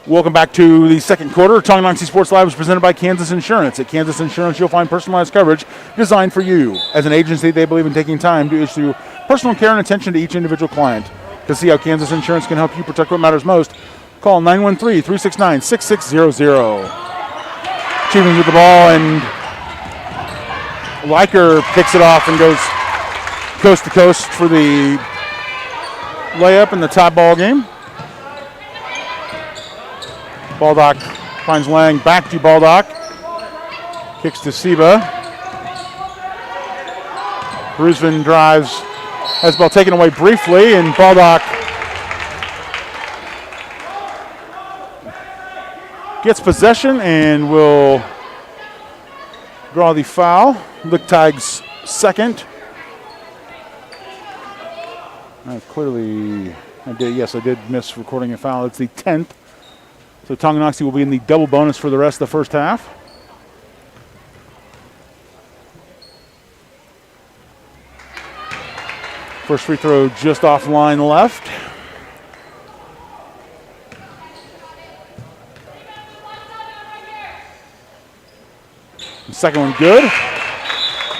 Speaker 1: Welcome back to the second quarter. Tonganoxie Sports Live is presented by Kansas Insurance. At Kansas Insurance, you'll find personalized coverage designed for you. As an agency, they believe in taking time to issue personal care and attention to each individual client. To see how Kansas Insurance can help you protect what matters most, call 913-369-6600. Chieftains with the ball, and Liker picks it off and goes coast to coast for the layup in the tie ball game. Baldock finds Lang, back to Baldock. Kicks to Seba. Brusvin drives, has the ball taken away briefly, and Baldock gets possession and will draw the foul. Lichtag's second. I did miss recording a foul. It's the 10th. So Tonganoxie will be in the double bonus for the rest of the first half. First free throw just off line left. The second one good.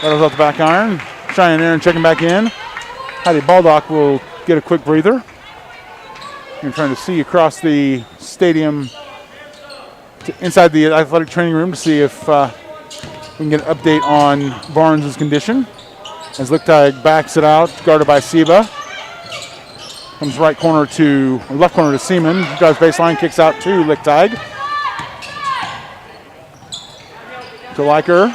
Speaker 1: That was off the back iron. Cheyenne Aaron checking back in. Heidi Baldock will get a quick breather. I'm trying to see across the stadium inside the athletic training room to see if we can get an update on Barnes' condition. As Lichtag backs it out, guarded by Seba. Comes left corner to Seaman. Drives baseline, kicks out to Lichtag. To Liker.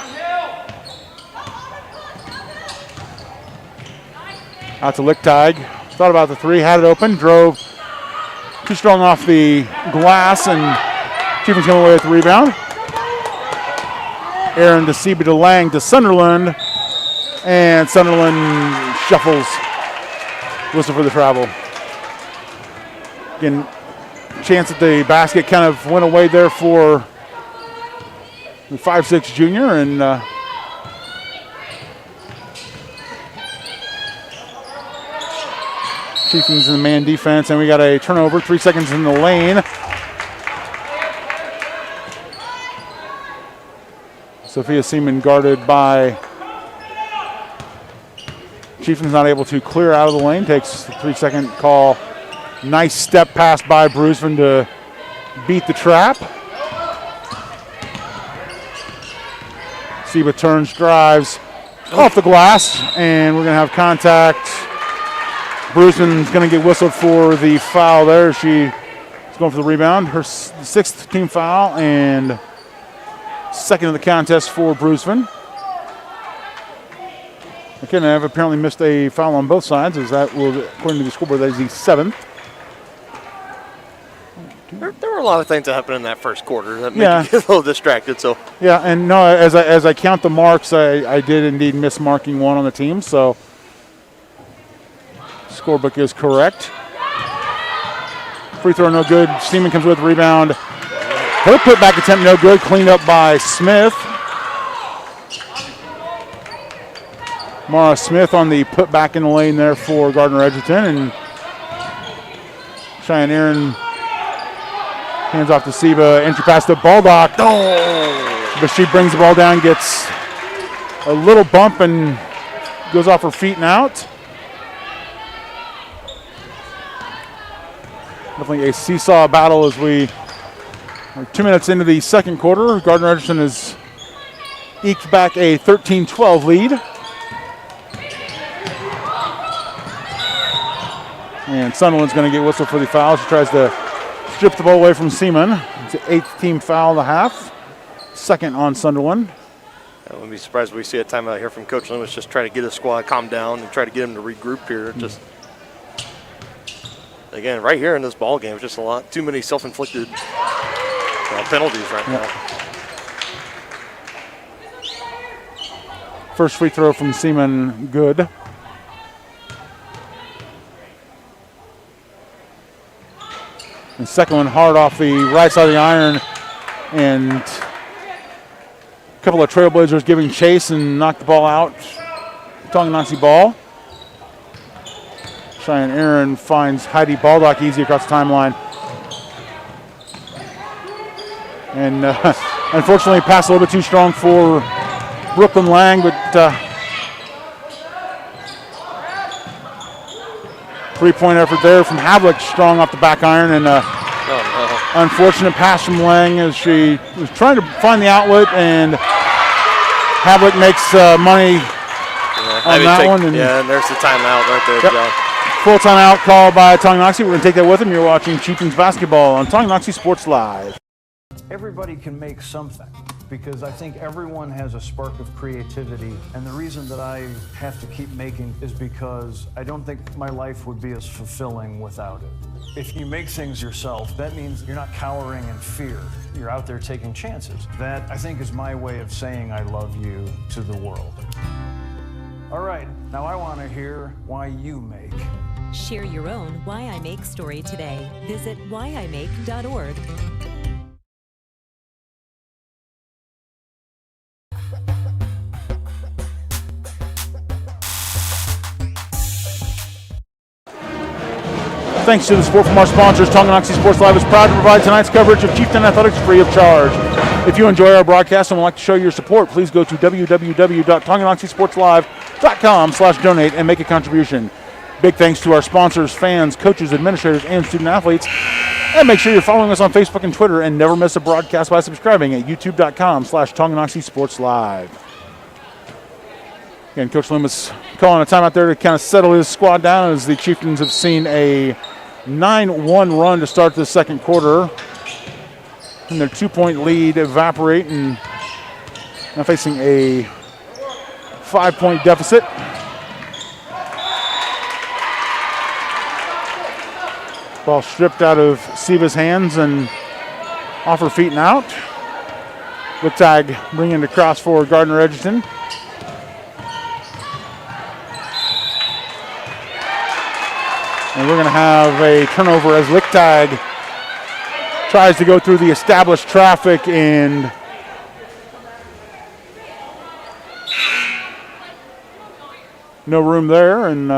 Speaker 1: Out to Lichtag. Thought about the three, had it open, drove too strong off the glass, and Chieftains come away with the rebound. Aaron to Seba to Lang to Sunderland, and Sunderland shuffles. Whistle for the travel. Again, chance at the basket kind of went away there for the 5'6" junior, and Chieftains in the man defense, and we got a turnover, 3 seconds in the lane. Sophia Seaman guarded by Chieftains, not able to clear out of the lane, takes the 3-second call. Nice step pass by Brusvin to beat the trap. Seba turns, drives off the glass, and we're going to have contact. Brusvin's going to get whistled for the foul there. She's going for the rebound. Her sixth team foul and second of the contest for Brusvin. McKenna have apparently missed a foul on both sides, as that will, according to the scoreboard, that is the 7th.
Speaker 12: There were a lot of things that happened in that first quarter that made you get a little distracted. So
Speaker 1: yeah, and no, as I count the marks, I did indeed miss marking one on the team. So scorebook is correct. Free throw no good. Seaman comes with the rebound. Her putback attempt no good. Cleaned up by Smith. Mara Smith on the putback in the lane there for Gardner-Edgerton, and Cheyenne Aaron hands off to Seba. Entry pass to Baldock. Oh! But she brings the ball down, gets a little bump, and goes off her feet and out. Definitely a seesaw battle as we are 2 minutes into the second quarter. Gardner-Edgerton has eked back a 13-12 lead. And Sunderland's going to get whistled for the foul. She tries to strip the ball away from Seaman. It's an 8th team foul of the half. Second on Sunderland.
Speaker 12: I wouldn't be surprised if we see a timeout here from Coach Loomis, just try to get his squad calm down and try to get him to regroup here. Just again, right here in this ball game, just a lot too many self-inflicted penalties right now.
Speaker 1: First free throw from Seaman, good. And second one hard off the right side of the iron. And a couple of Trailblazers giving chase and knock the ball out. Tonganoxie ball. Cheyenne Aaron finds Heidi Baldock easy across the timeline. And unfortunately, passed a little bit too strong for Brooklyn Lang, but three-point effort there from Havlick, strong off the back iron, and unfortunate pass from Lang as she was trying to find the outlet, and Havlick makes money on that one. And
Speaker 12: and there's the timeout right there, John.
Speaker 1: Full timeout called by Tonganoxie. We're going to take that with them. You're watching Chieftains basketball on Tonganoxie Sports Live.
Speaker 18: Everybody can make something, because I think everyone has a spark of creativity, and the reason that I have to keep making is because I don't think my life would be as fulfilling without it. If you make things yourself, that means you're not cowering in fear. You're out there taking chances. That, I think, is my way of saying I love you to the world. All right, now I want to hear why you make.
Speaker 19: Share your own Why I Make story today. Visit whyimake.org.
Speaker 1: Thanks to the support from our sponsors, Tonganoxie Sports Live is proud to provide tonight's coverage of Chieftain Athletics free of charge. If you enjoy our broadcast and would like to show your support, please go to www.tonganoxiesportslive.com/donate and make a contribution. Big thanks to our sponsors, fans, coaches, administrators, and student athletes. And make sure you're following us on Facebook and Twitter, and never miss a broadcast by subscribing at youtube.com/Tonganoxie Sports Live. Again, Coach Loomis calling a timeout there to kind of settle his squad down as the Chieftains have seen a 9-1 run to start the second quarter. And their 2-point lead evaporate, and now facing a 5-point deficit. Ball stripped out of Siva's hands and off her feet and out. Lichtag bringing it across for Gardner-Edgerton. And we're going to have a turnover as Lichtag tries to go through the established traffic, and no room there. And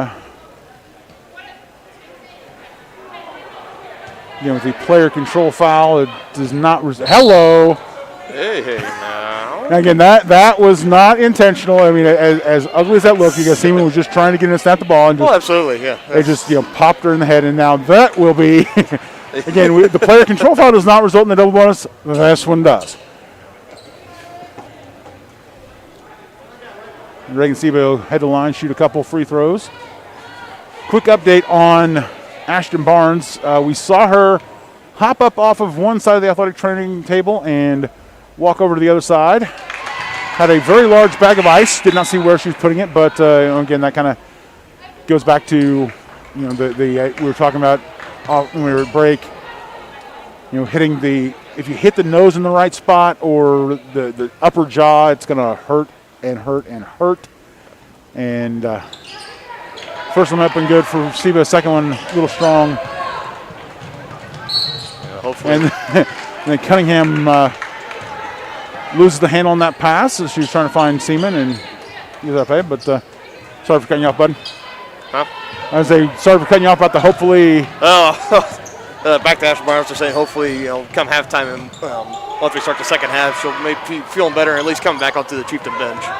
Speaker 1: again, with the player control foul, it does not. Hello.
Speaker 12: Hey, now.
Speaker 1: And again, that was not intentional. I mean, as ugly as that looked, you guys, Seaman was just trying to get in and snap the ball, and just,
Speaker 12: absolutely, yeah.
Speaker 1: They just popped her in the head, and now that will be again. The player control foul does not result in the double bonus. This one does. Reagan Siva head to the line, shoot a couple free throws. Quick update on Ashton Barnes. We saw her hop up off of one side of the athletic training table and walk over to the other side. Had a very large bag of ice. Did not see where she was putting it, but again, that kind of goes back to the we were talking about when we were at break. Hitting if you hit the nose in the right spot or the upper jaw, it's going to hurt and hurt and hurt. And first one up and good for Siva. Second one a little strong.
Speaker 12: Yeah, hopefully.
Speaker 1: And then Cunningham loses the handle on that pass as she was trying to find Seaman and get that pay. But sorry for cutting you off, bud.
Speaker 12: Huh?
Speaker 1: I was saying sorry for cutting you off about the hopefully.
Speaker 12: Back to Ashton Barnes, they're saying hopefully come halftime and once we start the second half, she'll be feeling better and at least coming back onto the Chieftain bench. So.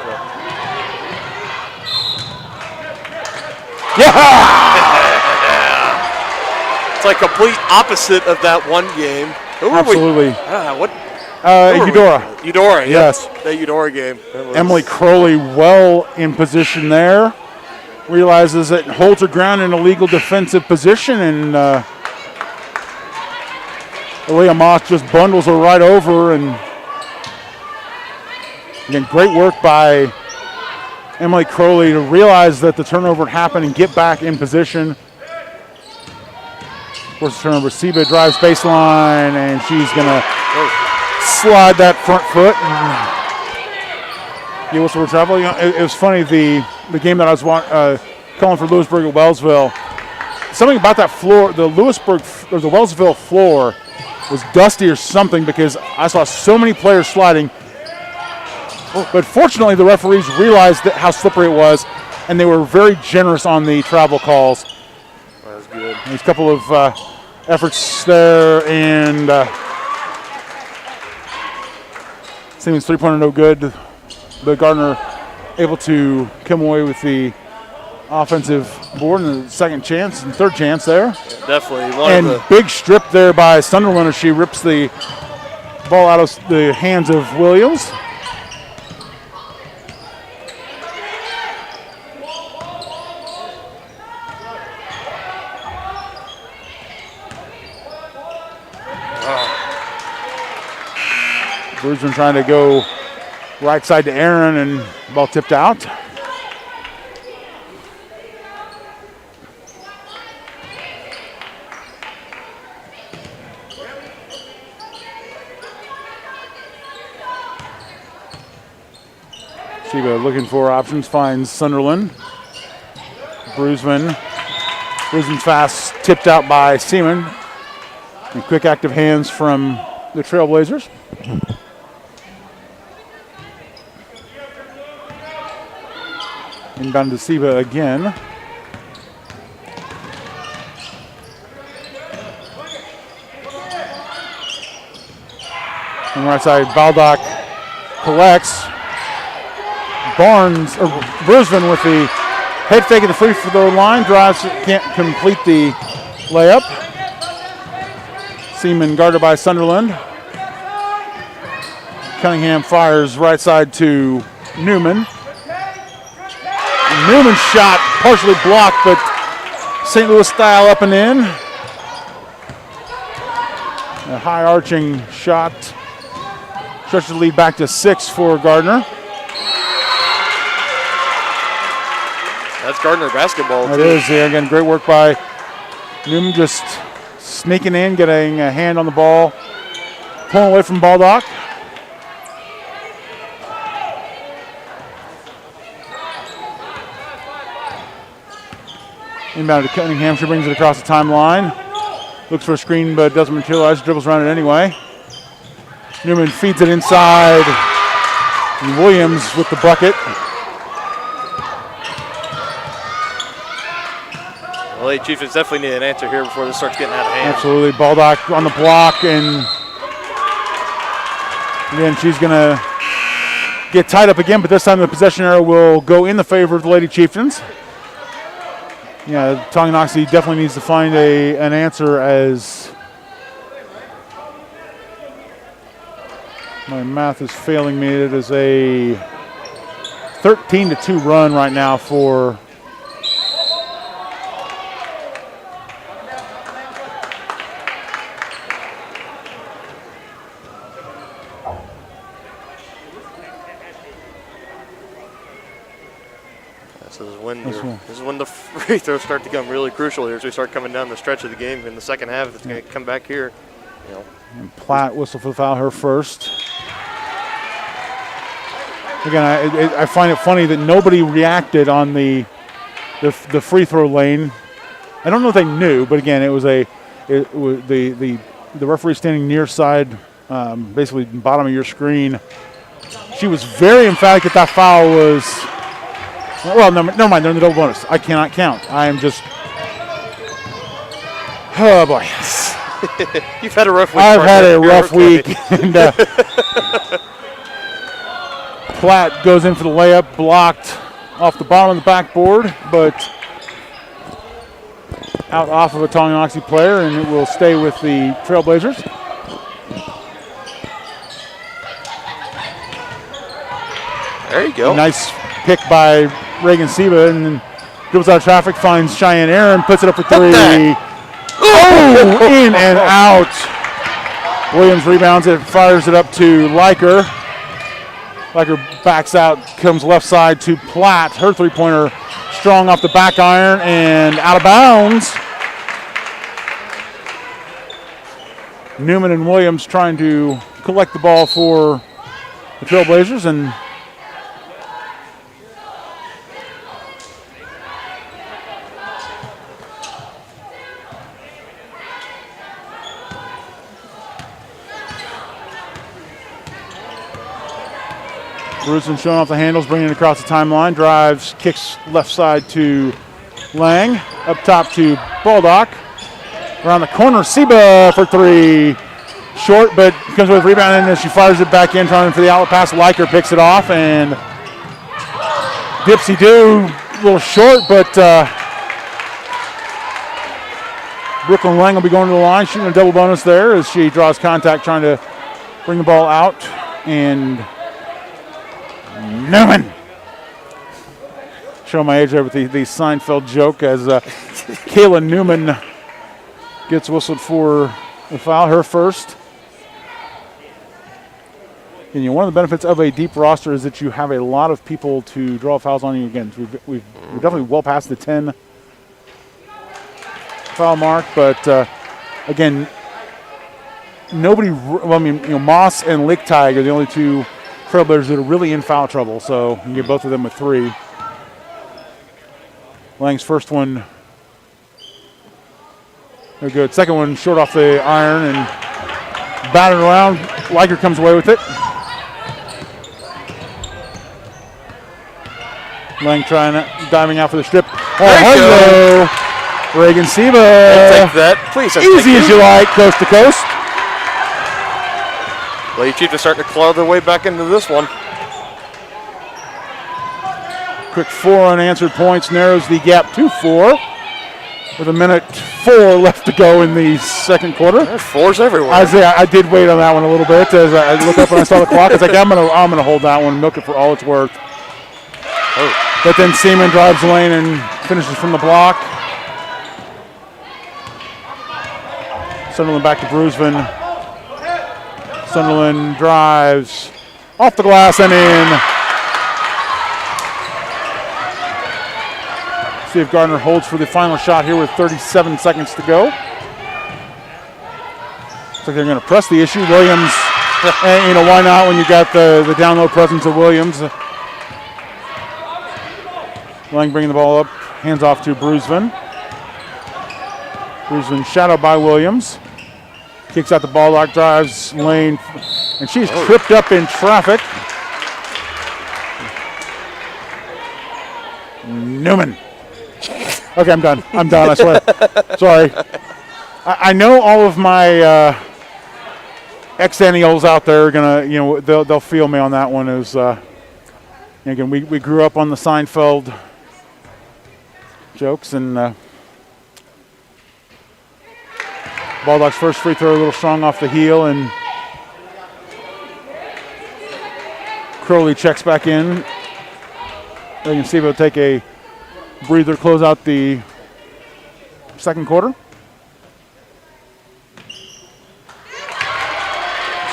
Speaker 1: Yeah!
Speaker 12: It's like complete opposite of that one game.
Speaker 1: Absolutely.
Speaker 12: What?
Speaker 1: Eudora.
Speaker 12: Eudora,
Speaker 1: yes.
Speaker 12: That Eudora game.
Speaker 1: Emily Crowley well in position there. Realizes that holds her ground in a legal defensive position, and Aaliyah Moss just bundles her right over. And again, great work by Emily Crowley to realize that the turnover had happened and get back in position. Of course, the turnover. Siva drives baseline, and she's going to slide that front foot. Get whistle for travel. It was funny, the game that I was calling for Lewisburg at Wellsville. something about that floor, the Lewisburg or the Wellsville floor was dusty or something because I saw so many players sliding. But fortunately, the referees realized how slippery it was, and they were very generous on the travel calls.
Speaker 12: That was good.
Speaker 1: There's a couple of efforts there, and Siemens three-pointer no good. But Gardner able to come away with the offensive board and the second chance and third chance there.
Speaker 12: Definitely.
Speaker 1: And big strip there by Sunderland as she rips the ball out of the hands of Williams. Bruceman trying to go right side to Aaron, and ball tipped out. Sheba looking for options, finds Sunderland. Bruceman's fast, tipped out by Seaman. And quick active hands from the Trailblazers. Inbound to Siba again. On the right side, Baldock collects. Barnes, or Brisbane with the head fake at the free throw line, drives, can't complete the layup. Seaman guarded by Sunderland. Cunningham fires right side to Newman. Newman's shot partially blocked, but St. Louis style up and in. A high arching shot. Stretches the lead back to 6 for Gardner.
Speaker 12: That's Gardner basketball.
Speaker 1: It is. Yeah, again, great work by Newman, just sneaking in, getting a hand on the ball, pulling away from Baldock. Inbound to Cunningham. She brings it across the timeline. Looks for a screen, but doesn't materialize. Dribbles around it anyway. Newman feeds it inside. And Williams with the bucket.
Speaker 12: The Lady Chieftains definitely need an answer here before this starts getting out of hand.
Speaker 1: Absolutely. Baldock on the block, and again, she's going to get tied up again, but this time the possession arrow will go in the favor of the Lady Chieftains. Yeah, Tonganoxie definitely needs to find an answer, as my math is failing me. It is a 13-2 run right now for
Speaker 12: This is when the free throws start to become really crucial here as we start coming down the stretch of the game in the second half. It's going to come back here.
Speaker 1: And Platt whistle for the foul, her first. Again, I find it funny that nobody reacted on the free throw lane. I don't know if they knew, but again, it was the referee standing near side, basically bottom of your screen. She was very emphatic that foul was. Well, never mind. They're in the double bonus. I cannot count. I am just. Oh boy.
Speaker 12: You've had a rough week.
Speaker 1: I've had a rough week. And Platt goes in for the layup, blocked off the bottom of the backboard, but out off of a Tonganoxie player, and it will stay with the Trailblazers.
Speaker 12: There you go.
Speaker 1: A nice pick by Reagan Siba, and then goes out of traffic, finds Cheyenne Aaron, puts it up for three. Oh, in and out. Williams rebounds it, fires it up to Liker. Liker backs out, comes left side to Platt. Her three-pointer strong off the back iron and out of bounds. Newman and Williams trying to collect the ball for the Trailblazers, and Bruceman showing off the handles, bringing it across the timeline, drives, kicks left side to Lang, up top to Baldock. Around the corner, Seba for three. Short, but comes with rebound, and as she fires it back in, trying for the outlet pass. Liker picks it off, and Dipsy-do, a little short, but Brooklyn Lang will be going to the line, shooting a double bonus there as she draws contact, trying to bring the ball out. And Newman. Show my age there with the Seinfeld joke as Kayla Newman gets whistled for the foul, her first. And one of the benefits of a deep roster is that you have a lot of people to draw fouls on you again. We're definitely well past the 10 foul mark, but again, nobody. Well, I mean, Moss and Lake Tag are the only two Trailblazers that are really in foul trouble. So you can get both of them with three. Lang's first one, they're good. Second one, short off the iron and battered around. Liker comes away with it. Lang diving out for the strip. Oh, hello, Reagan Seba.
Speaker 12: Take that, please.
Speaker 1: Easy as you like, coast to coast.
Speaker 12: Lady Chiefs are starting to claw their way back into this one.
Speaker 1: Quick 4 unanswered points narrows the gap to 4. With 1:04 left to go in the second quarter.
Speaker 12: There's fours everywhere.
Speaker 1: I did wait on that one a little bit as I looked up and I saw the clock. I was like, I'm gonna hold that one, milk it for all it's worth.
Speaker 12: Oh.
Speaker 1: But then Seaman drives the lane and finishes from the block. Sunderland back to Bruceman. Sunderland drives off the glass and in. See if Gardner holds for the final shot here with 37 seconds to go. Looks like they're going to press the issue. Williams, and, why not when you got the down low presence of Williams. Lang bringing the ball up, hands off to Bruceman. Bruceman shadowed by Williams. Kicks out the ball, lock drives lane, and she's tripped up in traffic. Newman. Okay, I'm done, I swear. Sorry. I know all of my ex-annuals out there are gonna, they'll feel me on that one. As again, we grew up on the Seinfeld jokes, and Baldock's first free throw a little strong off the heel, and Crowley checks back in. You can see we'll take a breather, close out the second quarter.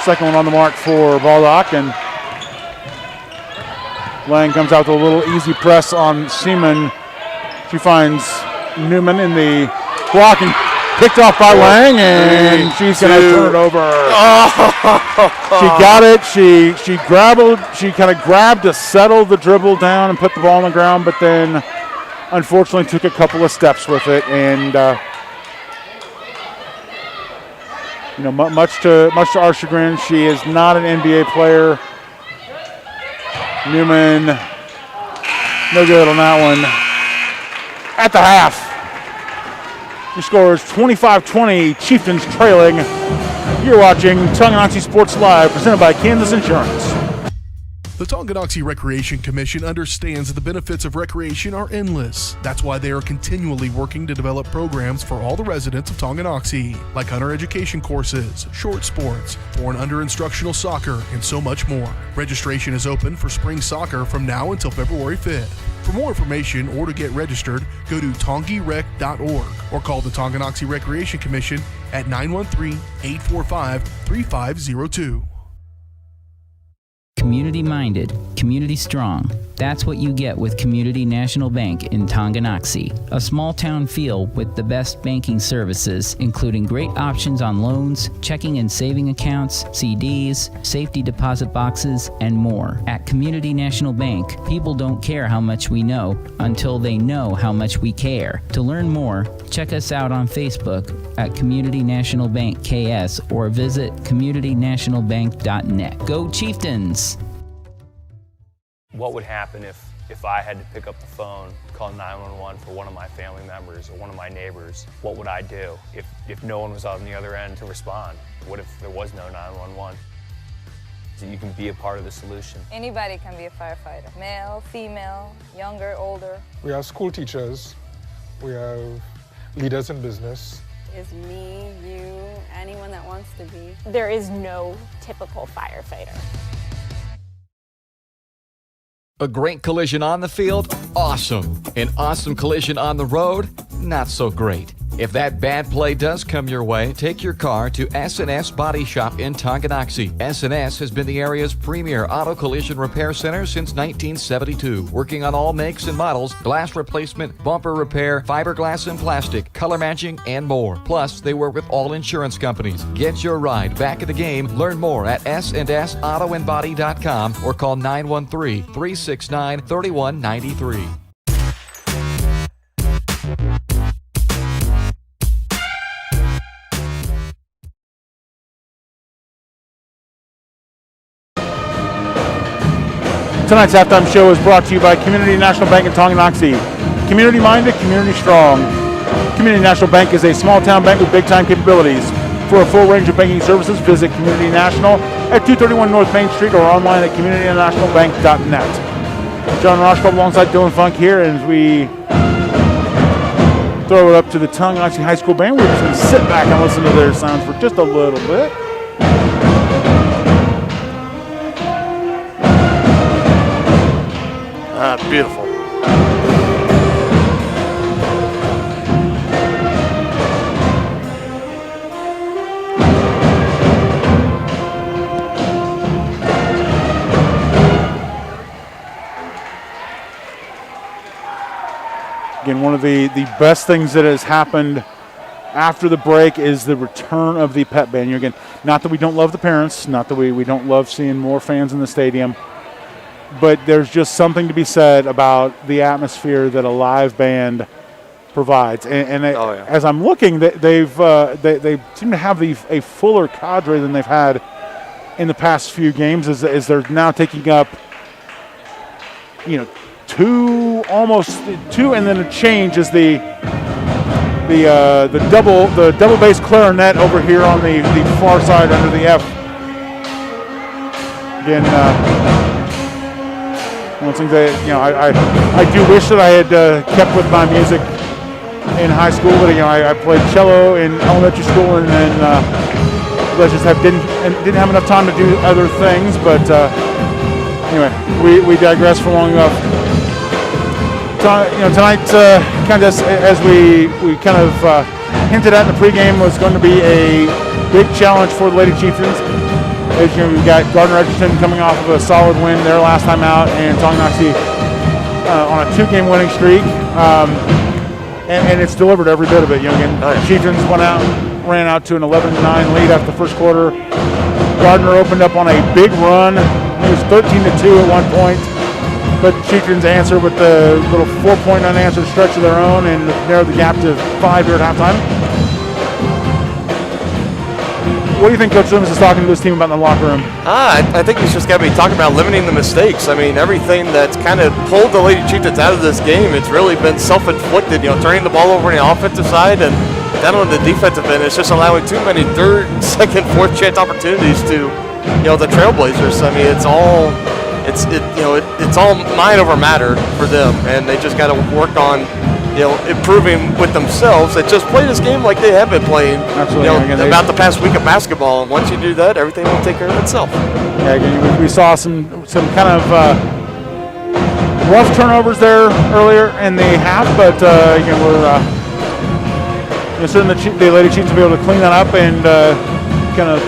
Speaker 1: Second one on the mark for Baldock, and Lang comes out with a little easy press on Seaman. She finds Newman in the block and picked off by Lang, and she's going to turn it over. She got it. She kind of grabbed to settle the dribble down and put the ball on the ground, but then unfortunately took a couple of steps with it, and much to our chagrin, she is not an NBA player. Newman, no good on that one. At the half, the score is 25-20, Chieftains trailing. You're watching Tonganoxie Sports Live, presented by Kansas Insurance.
Speaker 11: The Tonganoxie Recreation Commission understands that the benefits of recreation are endless. That's why they are continually working to develop programs for all the residents of Tonganoxie, like hunter education courses, short sports, for and under instructional soccer, and so much more. Registration is open for spring soccer from now until February 5th. For more information or to get registered, go to tongirec.org or call the Tonganoxie Recreation Commission at 913-845-3502.
Speaker 20: Community-minded, community-strong. That's what you get with Community National Bank in Tonganoxie. A small-town feel with the best banking services, including great options on loans, checking and saving accounts, CDs, safety deposit boxes, and more. At Community National Bank, people don't care how much we know until they know how much we care. To learn more, check us out on Facebook at Community National Bank KS or visit communitynationalbank.net. Go Chieftains!
Speaker 2: What would happen if I had to pick up the phone, call 911 for one of my family members or one of my neighbors? What would I do if no one was on the other end to respond? What if there was no 911? So you can be a part of the solution.
Speaker 3: Anybody can be a firefighter. Male, female, younger, older.
Speaker 4: We have school teachers. We have leaders in business.
Speaker 5: Is me, you, anyone that wants to be.
Speaker 6: There is no typical firefighter.
Speaker 17: A great collision on the field? Awesome. An awesome collision on the road? Not so great. If that bad play does come your way, take your car to S&S Body Shop in Tonganoxie. S&S has been the area's premier auto collision repair center since 1972, working on all makes and models, glass replacement, bumper repair, fiberglass and plastic, color matching, and more. Plus, they work with all insurance companies. Get your ride back in the game. Learn more at snsautoandbody.com or call 913-369-3193.
Speaker 1: Tonight's halftime show is brought to you by Community National Bank in Tonganoxie. Community-minded, community-strong. Community National Bank is a small-town bank with big-time capabilities. For a full range of banking services, visit Community National at 231 North Main Street or online at communitynationalbank.net. John Roshko alongside Dylan Funk here, and as we throw it up to the Tonganoxie High School Band, we're just going to sit back and listen to their sounds for just a little bit.
Speaker 12: Beautiful.
Speaker 1: Again, one of the best things that has happened after the break is the return of the pep band. Again, not that we don't love the parents, not that we don't love seeing more fans in the stadium, but there's just something to be said about the atmosphere that a live band provides. And as I'm looking, they seem to have a fuller cadre than they've had in the past few games, as they're now taking up, almost two, and then a change is the double bass clarinet over here on the far side under the F. Again. One thing that I do wish that I had kept with my music in high school, but I played cello in elementary school, and then didn't have enough time to do other things. But anyway, we digress for long enough. Tonight, kind of as we kind of hinted at in the pregame, was going to be a big challenge for the Lady Chieftains. As we've got Gardner-Edgerton coming off of a solid win their last time out, and Tonganoxie on a 2-game winning streak, and it's delivered every bit of it. Chieftains ran out to an 11-9 lead after the first quarter. Gardner opened up on a big run. It was 13-2 at one point, but Chieftains answered with the little 4-point unanswered stretch of their own and narrowed the gap to 5 here at halftime. What do you think Coach Simmons is talking to this team about in the locker room?
Speaker 12: I think he's just got to be talking about limiting the mistakes. I mean, everything that's kind of pulled the Lady Chieftains out of this game, it's really been self-inflicted. Turning the ball over on the offensive side, and then on the defensive end, it's just allowing too many third, second, fourth chance opportunities to, the Trailblazers. I mean, it's all mind over matter for them, and they just got to work on improving with themselves and just play this game like they have been playing. Absolutely. About the past week of basketball. And once you do that, everything will take care of itself.
Speaker 1: Yeah, again, we saw some kind of rough turnovers there earlier in the half, but again, we're certain the Lady Chiefs will be able to clean that up and kind of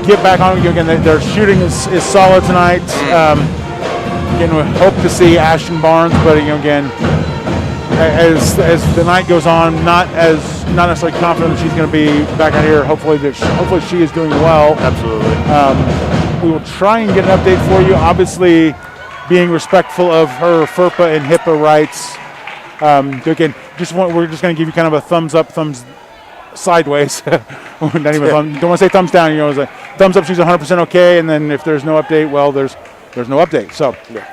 Speaker 1: get back on. Again, their shooting is solid tonight. Again, we hope to see Ashton Barnes, but again, as the night goes on, not necessarily confident that she's going to be back out here. Hopefully she is doing well.
Speaker 12: Absolutely.
Speaker 1: We will try and get an update for you. Obviously, being respectful of her FERPA and HIPAA rights. Again, we're just going to give you kind of a thumbs up, thumbs sideways. Not even don't want to say thumbs down. It's a thumbs up. She's 100% okay, and then if there's no update, well, there's no update. So. Yeah.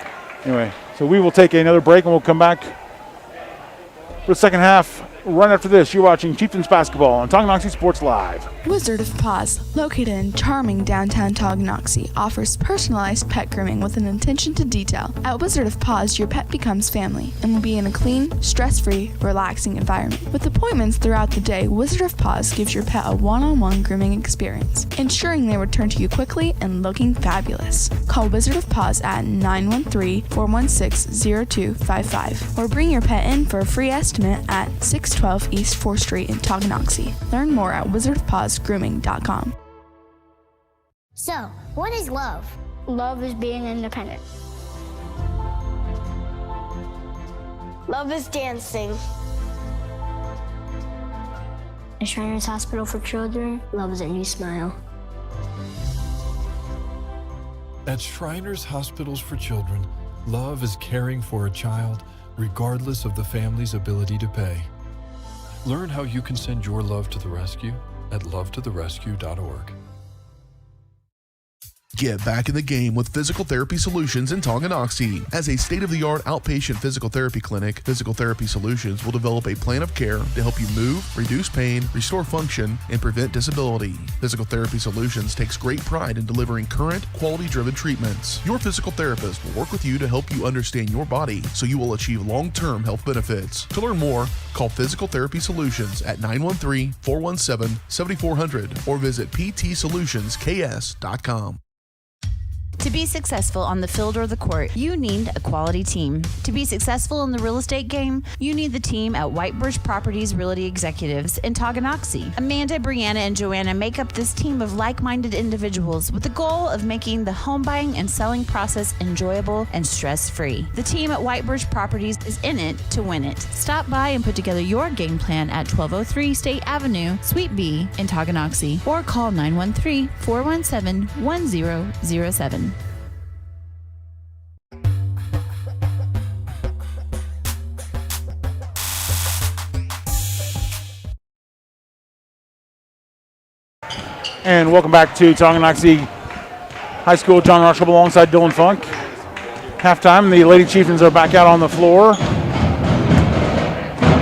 Speaker 1: Anyway, so we will take another break and we'll come back for the second half. Right after this, you're watching Chieftains basketball on Tonganoxie Sports Live.
Speaker 15: Wizard of Paws, located in charming downtown Tonganoxie, offers personalized pet grooming with an attention to detail. At Wizard of Paws, your pet becomes family and will be in a clean, stress-free, relaxing environment. With appointments throughout the day, Wizard of Paws gives your pet a one-on-one grooming experience, ensuring they return to you quickly and looking fabulous. Call Wizard of Paws at 913-416-0255 or bring your pet in for a free estimate at 612 East 4th Street in Tonganoxie. Learn more at wizardofpawsgrooming.com.
Speaker 9: So, what is love? Love is being independent. Love is dancing. At Shriners Hospital for Children, love is a new smile.
Speaker 21: At Shriners Hospitals for Children, love is caring for a child regardless of the family's ability to pay. Learn how you can send your love to the rescue at lovetotherescue.org.
Speaker 11: Get back in the game with Physical Therapy Solutions in Tonganoxie. As a state-of-the-art outpatient physical therapy clinic, Physical Therapy Solutions will develop a plan of care to help you move, reduce pain, restore function, and prevent disability. Physical Therapy Solutions takes great pride in delivering current, quality-driven treatments. Your physical therapist will work with you to help you understand your body so you will achieve long-term health benefits. To learn more, call Physical Therapy Solutions at 913-417-7400 or visit ptsolutions.ks.com.
Speaker 13: To be successful on the field or the court, you need a quality team. To be successful in the real estate game, you need the team at White Birch Properties Realty Executives in Tonganoxie. Amanda, Brianna, and Joanna make up this team of like-minded individuals with the goal of making the home buying and selling process enjoyable and stress-free. The team at White Birch Properties is in it to win it. Stop by and put together your game plan at 1203 State Avenue, Suite B in Tonganoxie, or call 913-417-1007.
Speaker 1: And welcome back to Tonganoxie High School. John Rushcliffe alongside Dylan Funk. Halftime, the Lady Chieftains are back out on the floor.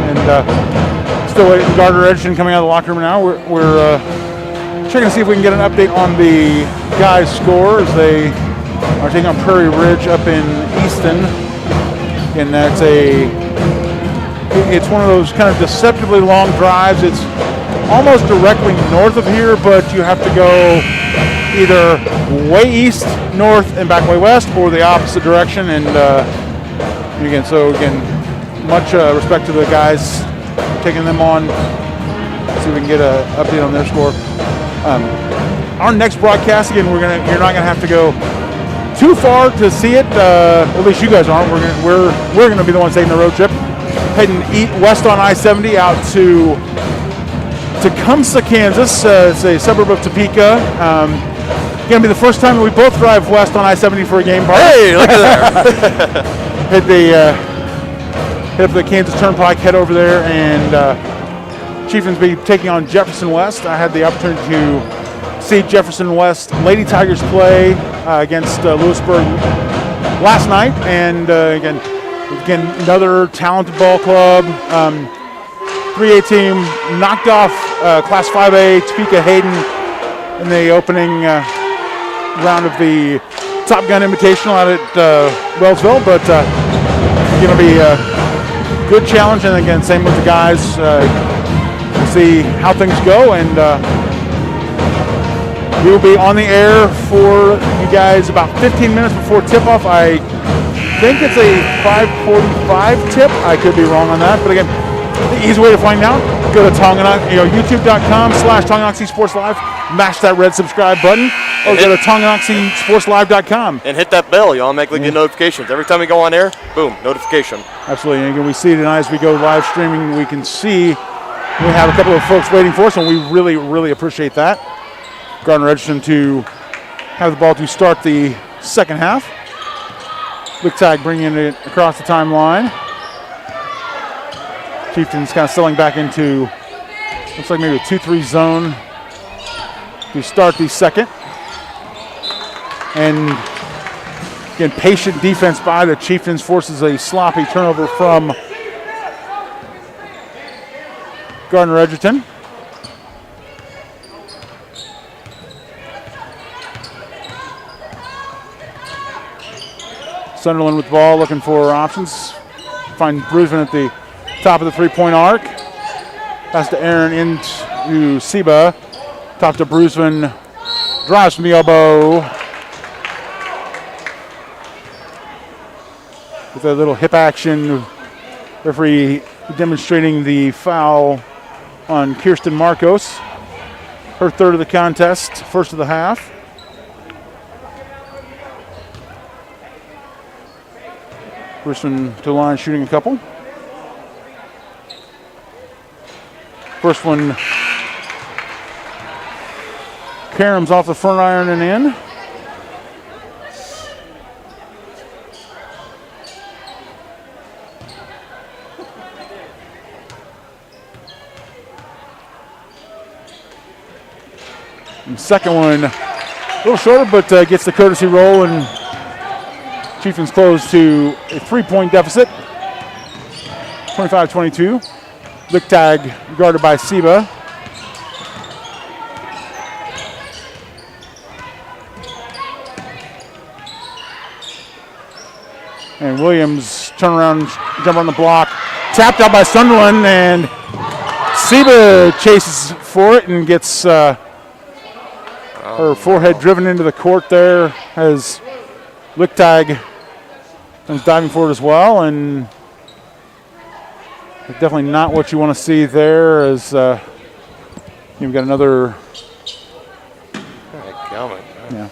Speaker 1: And still waiting for Gardner-Edgerton coming out of the locker room now. We're checking to see if we can get an update on the guys' score as they are taking on Prairie Ridge up in Easton. And it's one of those kind of deceptively long drives. It's almost directly north of here, but you have to go either way east, north, and back way west, or the opposite direction. And again, much respect to the guys taking them on. See if we can get an update on their score. Our next broadcast, again, you're not gonna have to go too far to see it. At least you guys aren't. We're gonna be the ones taking the road trip, heading west on I-70 out to Tecumseh, Kansas. It's a suburb of Topeka. Going to be the first time that we both drive west on I-70 for a game party.
Speaker 12: Hey, look at that.
Speaker 1: Hit up the Kansas Turnpike, head over there, and Chieftains be taking on Jefferson West. I had the opportunity to see Jefferson West Lady Tigers play against Lewisburg last night, and again, another talented ball club. 3A team knocked off Class 5A Topeka Hayden in the opening round of the Top Gun Invitational out at Wellsville, but going to be a good challenge. And again, same with the guys. We'll see how things go, and we will be on the air for you guys about 15 minutes before tip-off. I think it's a 5:45 tip. I could be wrong on that, but again, the easy way to find out, go to youtube.com/Tonganoxie Sports Live, mash that red subscribe button, or go to TonganoxieSportsLive.com.
Speaker 12: And hit that bell, y'all, make get notifications. Every time we go on air, boom, notification.
Speaker 1: Absolutely, and again, we see tonight as we go live streaming, we can see we have a couple of folks waiting for us, and we really, really appreciate that. Gardner-Edgerton to have the ball to start the second half. Lichtag bringing it across the timeline. Chieftains kind of settling back into, looks like maybe a 2-3 zone to start the second. And Again, patient defense by the Chieftains forces a sloppy turnover from Gardner-Edgerton. Sunderland with the ball, looking for options. Find Brusman at the top of the three-point arc. Pass to Aaron into Seba. Top to Brusman. Drives from the elbow. With a little hip action. Referee demonstrating the foul on Kirsten Marcos. Her third of the contest, first of the half. Brusman to the line, shooting a couple. First one, Karam's off the front iron and in. And second one, a little shorter, but gets the courtesy roll, and Chieftains close to a 3-point deficit, 25-22. Lick tag guarded by Seba. And Williams turn around, jump on the block. Tapped out by Sunderland, and Seba chases for it and gets her forehead driven into the court there as Lick tag comes diving for it as well, and definitely not what you want to see there as you've got another. Yeah.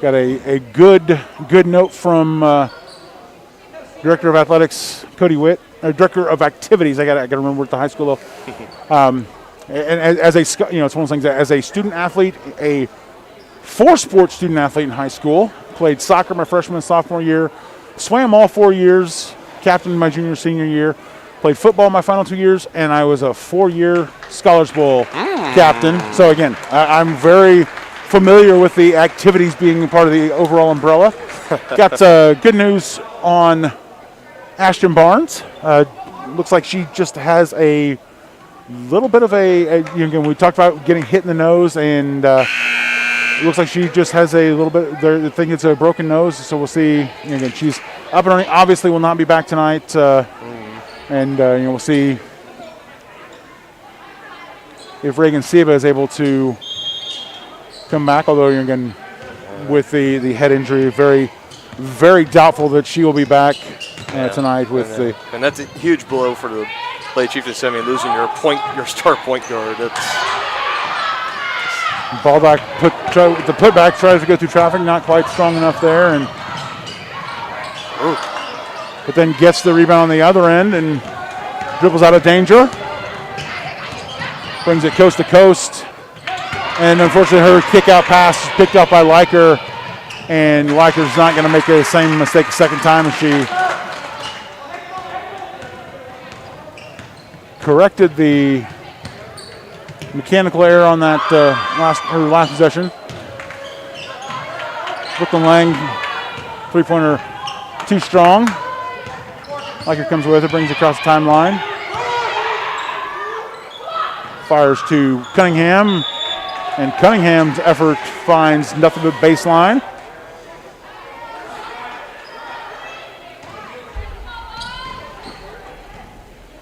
Speaker 1: Got a good note from Director of Athletics Cody Witt, Director of Activities. I got to remember at the high school though. And as a, it's one of those things that as a student athlete, a four-sport student athlete in high school, played soccer my freshman and sophomore year, swam all 4 years, captained my junior senior year, played football my final 2 years, and I was a 4-year Scholars Bowl captain. So again, I'm very familiar with the activities being part of the overall umbrella. Got good news on Ashton Barnes. Looks like she just has a little bit of again, we talked about getting hit in the nose, and it looks like she just has a little bit, they think it's a broken nose, so we'll see. Again, she's up and running, obviously will not be back tonight, and we'll see if Reagan Seba is able to come back, although again, with the head injury, very, very doubtful that she will be back tonight with
Speaker 12: and that's a huge blow for the Lady Chieftains. I mean, losing your star point guard.
Speaker 1: Ball back, the putback tries to go through traffic, not quite strong enough there, and but then gets the rebound on the other end and dribbles out of danger. Brings it coast to coast, and unfortunately her kick-out pass is picked up by Liker, and Liker's not going to make the same mistake a second time, and she corrected the mechanical error on that her last possession. Brooklyn Lang, three-pointer too strong. Liker comes with it, brings it across the timeline. Fires to Cunningham, and Cunningham's effort finds nothing but baseline.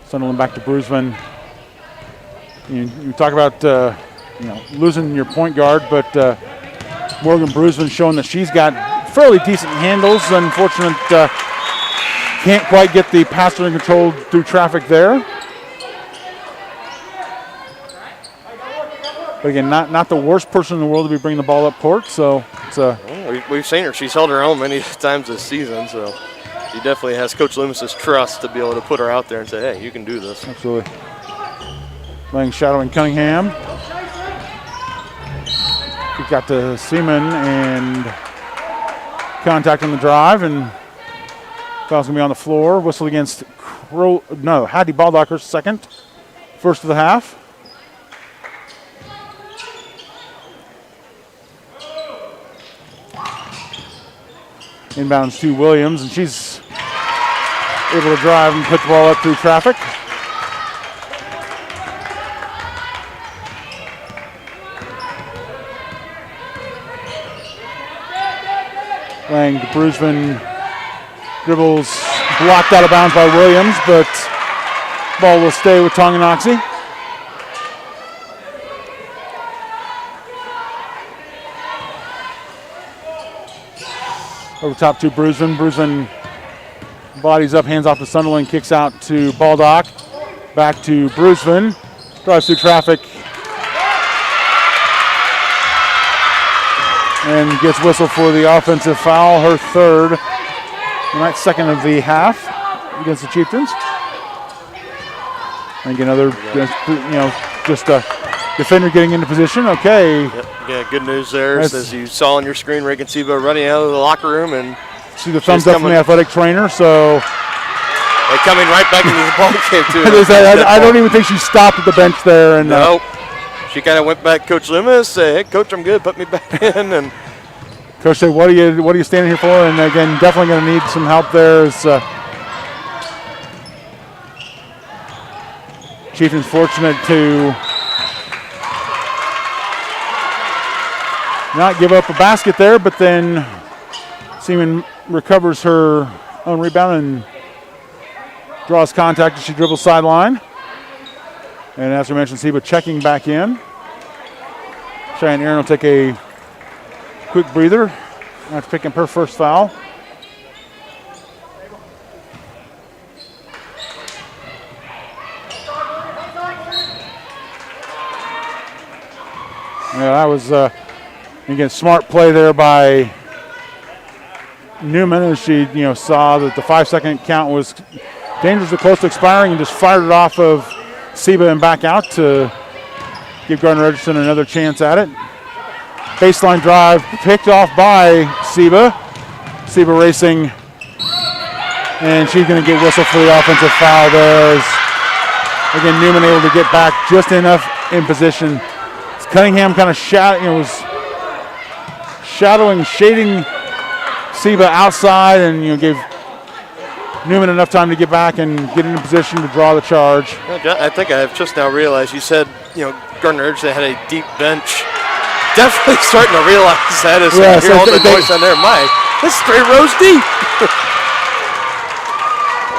Speaker 1: Sunderland back to Brusman. You talk about losing your point guard, but Morgan Brusman showing that she's got fairly decent handles. Unfortunate, can't quite get the passer in control through traffic there. But again, not the worst person in the world to be bringing the ball up court. So it's
Speaker 12: we've seen her. She's held her own many times this season. So she definitely has Coach Loomis's trust to be able to put her out there and say, "Hey, you can do this."
Speaker 1: Absolutely. Lang shadowing Cunningham. He got to Seaman and contact on the drive, and foul's gonna be on the floor. Whistle against Hattie Baldocker, second, first of the half. Inbounds to Williams, and she's able to drive and put the ball up through traffic. Lang to Brusman, dribbles blocked out of bounds by Williams, but ball will stay with Tonganoxie. Over top to Brusman. Brusman bodies up, hands off to Sunderland, kicks out to Baldock. Back to Brusman, drives through traffic, and gets whistled for the offensive foul, her third, and that's second of the half against the Chieftains. I think another, just a defender getting into position. Okay.
Speaker 12: Yep. Yeah, good news there. As you saw on your screen, Reagan Sebo running out of the locker room and
Speaker 1: see the thumbs up from the athletic trainer. So
Speaker 12: they're coming right back into the ball game too.
Speaker 1: I don't even think she stopped at the bench there. And
Speaker 12: no, she kind of went back. Coach Loomis said, "Hey, Coach, I'm good. Put me back in." And
Speaker 1: Coach said, "What are you standing here for?" And again, definitely going to need some help there. As Chieftains fortunate to not give up a basket there, but then Seaman recovers her own rebound and draws contact as she dribbles sideline. And as we mentioned, Seba checking back in. Cheyenne Aaron will take a quick breather after picking up her first foul. Yeah, that was again smart play there by Newman as she saw that the 5-second count was dangerously close to expiring and just fired it off of Seba and back out to give Gardner-Edgerton another chance at it. Baseline drive picked off by Seba. Seba racing, and she's going to get whistled for the offensive foul there. As, again, Newman able to get back just enough in position. Cunningham kind of shading Seba outside, and gave Newman enough time to get back and get into position to draw the charge.
Speaker 12: I think I've just now realized you said Gardner-Edgerton had a deep bench. Definitely starting to realize that as I hear all the noise on there. This is 3 rows deep.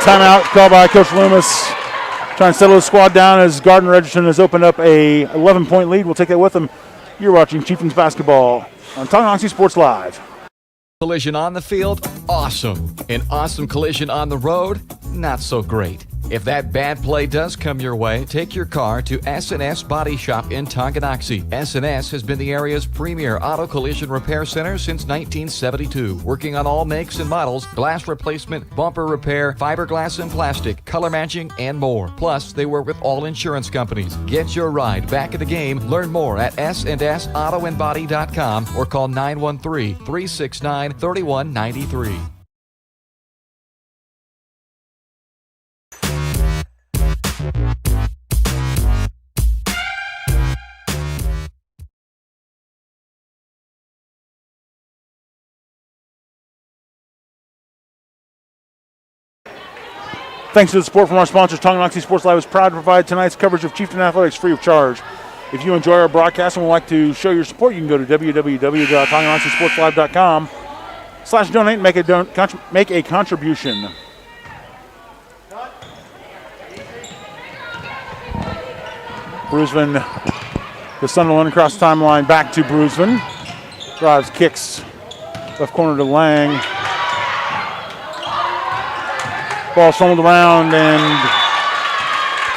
Speaker 1: Timeout called by Coach Loomis. Trying to settle the squad down as Gardner-Edgerton has opened up a 11-point lead. We'll take that with them. You're watching Chieftains basketball on Tonganoxie Sports Live.
Speaker 17: Collision on the field, awesome. An awesome collision on the road, not so great. If that bad play does come your way, take your car to S&S Body Shop in Tonganoxie. S&S has been the area's premier auto collision repair center since 1972, working on all makes and models, glass replacement, bumper repair, fiberglass and plastic, color matching, and more. Plus, they work with all insurance companies. Get your ride back in the game. Learn more at snsautoandbody.com or call 913-369-3193.
Speaker 1: Thanks to the support from our sponsors, Tonganoxie Sports Live is proud to provide tonight's coverage of Chieftain Athletics free of charge. If you enjoy our broadcast and would like to show your support, you can go to www.tonganoxiesportslive.com/donate and make a contribution. Brusman, the Sunderland across the timeline, back to Brusman. Drives, kicks, left corner to Lang. Ball fumbled around and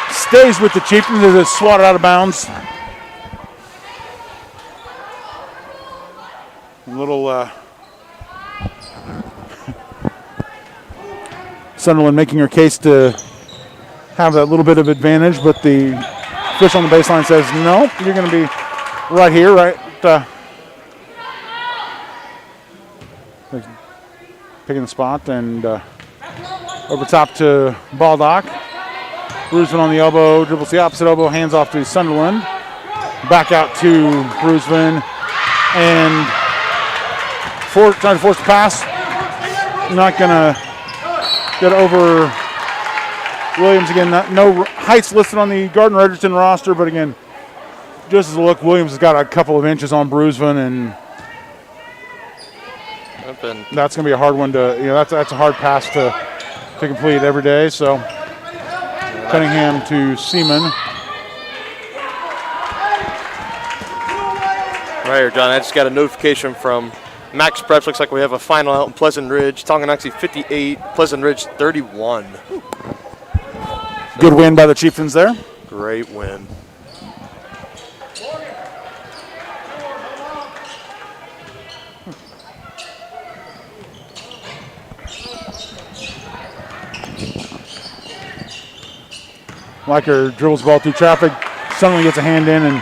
Speaker 1: stays with the Chieftains as it's swatted out of bounds. A little Sunderland making her case to have that little bit of advantage, but the official on the baseline says, no, you're going to be right here, right? Picking the spot and over top to Baldock. Brusman on the elbow, dribbles the opposite elbow, hands off to Sunderland. Back out to Brusman and trying to force the pass. not going to get over Williams again. No heights listed on the Gardner-Edgerton roster, but again, just as a look, Williams has got a couple of inches on Bruisevin, and that's going to be a hard one to, that's a hard pass to complete every day. So Cunningham to Seaman.
Speaker 12: Right here, John, I just got a notification from Max Preps. Looks like we have a final out in Pleasant Ridge. Tonganoxie 58, Pleasant Ridge 31.
Speaker 1: Good win by the Chieftains there.
Speaker 12: Great win.
Speaker 1: Liker dribbles the ball through traffic. Suddenly gets a hand in and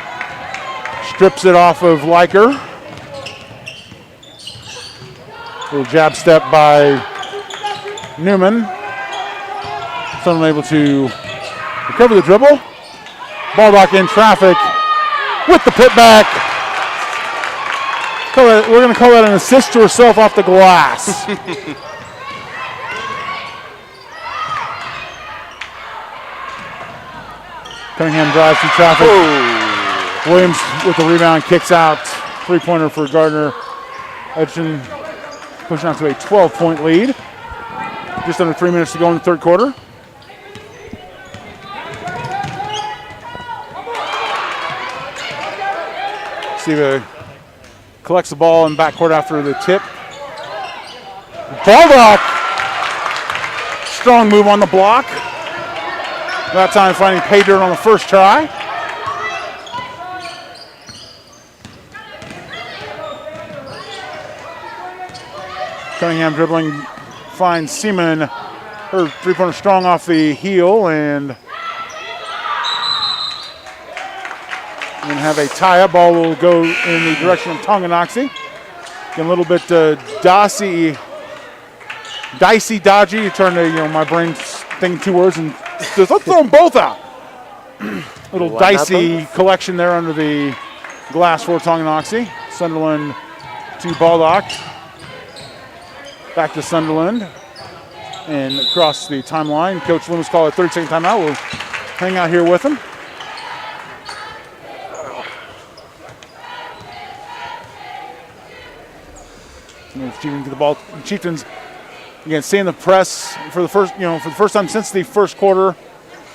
Speaker 1: strips it off of Liker. Little jab step by Newman. Suddenly able to recover the dribble. Baldock in traffic with the putback. We're going to call that an assist to herself off the glass. Cunningham drives through traffic. Whoa. Williams with the rebound kicks out. Three-pointer for Gardner-Edgerton, pushing out to a 12-point lead. Just under 3 minutes to go in the third quarter. Steve collects the ball in backcourt after the tip. Baldock. Strong move on the block. That time finding pay dirt on the first try. Cunningham dribbling, finds Seaman. Her three-pointer strong off the heel, and have a tie-up. Ball will go in the direction of Tonganoxie. Getting a little bit dicey, dodgy. You turn to, my brain's thinking two words and just let's throw them both out. Little dicey collection there under the glass for Tonganoxie. Sunderland to Baldock. Back to Sunderland and across the timeline. Coach Loomis called a 30-second timeout. We'll hang out here with him. Chieftains get the ball. Chieftains again seeing the press for the first, for the first time since the first quarter,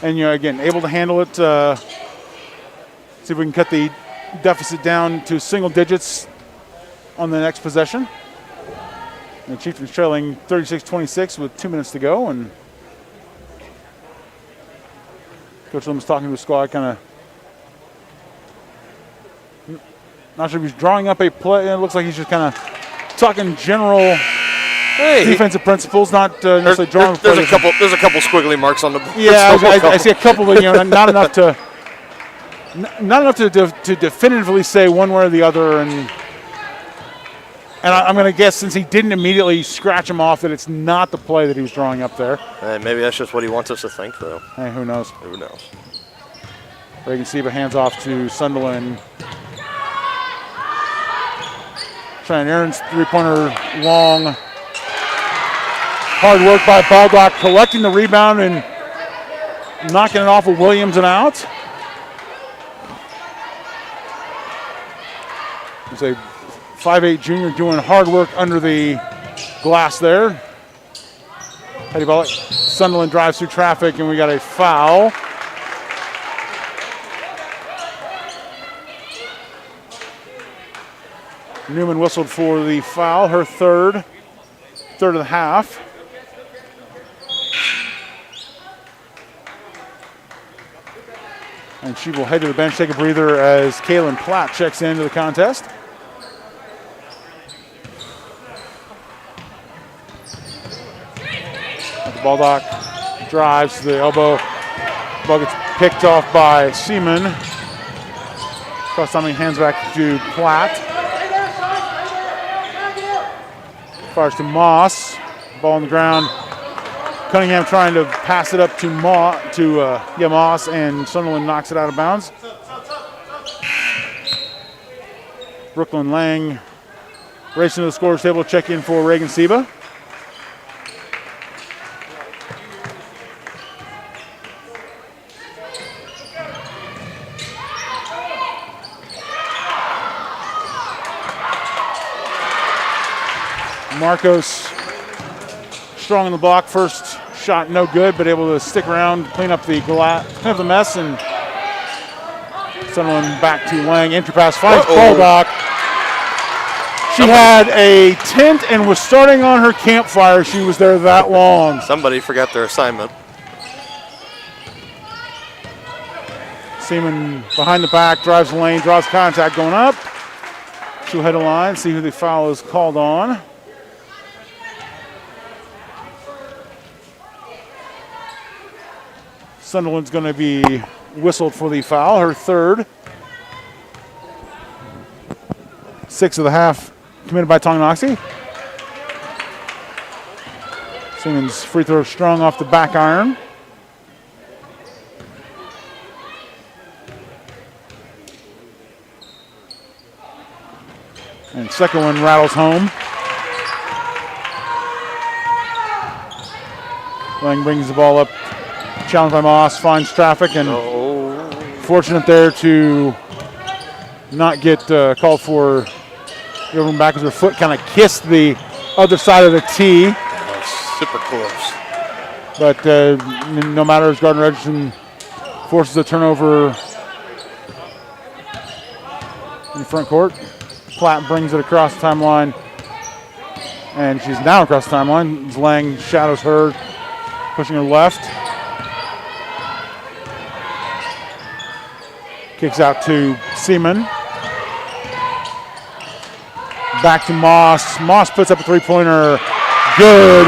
Speaker 1: and again able to handle it. See if we can cut the deficit down to single digits on the next possession. And the Chieftains trailing 36-26 with 2 minutes to go, and Coach Lim was talking to the squad, kind of not sure if he's drawing up a play. It looks like he's just kind of talking general defensive principles, not necessarily drawing.
Speaker 12: There's a couple squiggly marks on the board.
Speaker 1: Yeah, I see a couple, but not enough to definitively say one way or the other, and I'm going to guess since he didn't immediately scratch him off that it's not the play that he was drawing up there.
Speaker 12: Hey, maybe that's just what he wants us to think, though.
Speaker 1: Hey, who knows?
Speaker 12: Who knows?
Speaker 1: Reagan Seba hands off to Sunderland. Trying Aaron's three-pointer long. Hard work by Baldock, collecting the rebound and knocking it off of Williams and out. It's a 5'8" junior doing hard work under the glass there. Petty ball. Sunderland drives through traffic, and we got a foul. Newman whistled for the foul, her third of the half. And she will head to the bench, take a breather as Kaylin Platt checks into the contest. Baldock drives to the elbow. Ball gets picked off by Seaman. Cross-timing hands back to Platt. Fires to Moss. Ball on the ground. Cunningham trying to pass it up to Moss, and Sunderland knocks it out of bounds. Brooklyn Lang racing to the scorer's table, check in for Reagan Seba. Marcos strong in the block. First shot no good, but able to stick around, clean up the mess, and Sunderland back to Lang. Entry pass finds Baldock. She had a tent and was starting on her campfire. She was there that long.
Speaker 12: Somebody forgot their assignment.
Speaker 1: Seaman behind the back, drives the lane, draws contact going up. She'll head a line, see who the foul is called on. Sunderland's going to be whistled for the foul, her third. 6 of the half committed by Tonganoxie. Seaman's free throw strong off the back iron. And second one rattles home. Lang brings the ball up. Challenged by Moss, finds traffic, and fortunate there to not get called for going back as her foot kind of kissed the other side of the tee.
Speaker 12: Super close.
Speaker 1: But no matter as Gardner-Edgerton forces a turnover in the front court. Platt brings it across the timeline, and she's now across the timeline. Lang shadows her, pushing her left. Kicks out to Seaman. Back to Moss. Moss puts up a three-pointer. Good.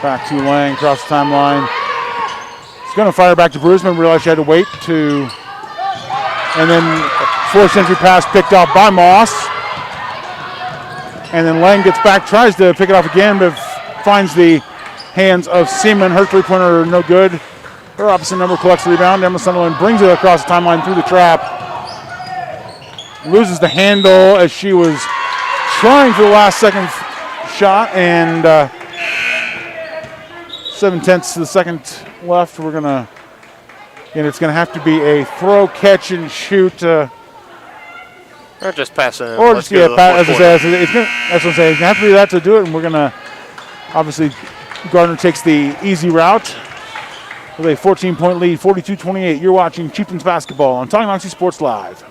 Speaker 1: Back to Lang across the timeline. She's going to fire back to Bruisman. Realized she had to wait to. And then forced entry pass picked off by Moss. And then Lang gets back, tries to pick it off again, but finds the hands of Seaman. Her three-pointer no good. Her opposite number collects the rebound. Emma Sunderland brings it across the timeline through the trap. Loses the handle as she was trying for the last second shot, and 7/10 to the second left. We're gonna, and it's gonna have to be a throw, catch, and shoot.
Speaker 12: Or just pass it.
Speaker 1: Or just that's what I'm saying. It's gonna have to be that to do it, and we're gonna obviously Gardner takes the easy route with a 14-point lead, 42-28. You're watching Chieftains basketball on Tonganoxie Sports Live.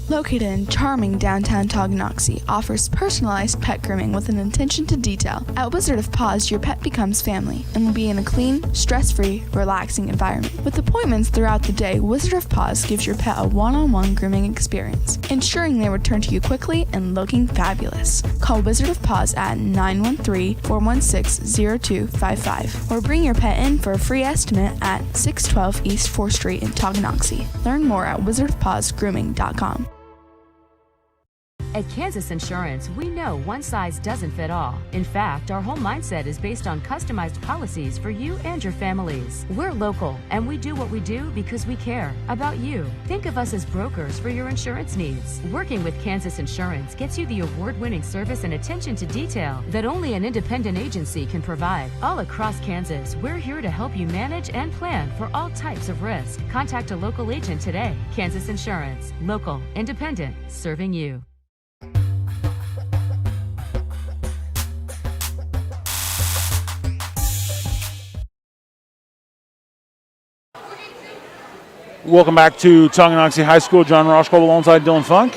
Speaker 15: Located in charming downtown Tonganoxie, offers personalized pet grooming with an attention to detail. At Wizard of Paws, your pet becomes family and will be in a clean, stress-free, relaxing environment. With appointments throughout the day, Wizard of Paws gives your pet a one-on-one grooming experience, ensuring they return to you quickly and looking fabulous. Call Wizard of Paws at 913-416-0255 or bring your pet in for a free estimate at 612 East 4th Street in Tonganoxie. Learn more at wizardofpawsgrooming.com.
Speaker 14: At Kansas Insurance, we know one size doesn't fit all. In fact, our whole mindset is based on customized policies for you and your families. We're local, and we do what we do because we care about you. Think of us as brokers for your insurance needs. Working with Kansas Insurance gets you the award-winning service and attention to detail that only an independent agency can provide. All across Kansas, we're here to help you manage and plan for all types of risk. Contact a local agent today. Kansas Insurance. Local, independent, serving you.
Speaker 1: Welcome back to Tonganoxie High School. John Roshkold alongside Dylan Funk.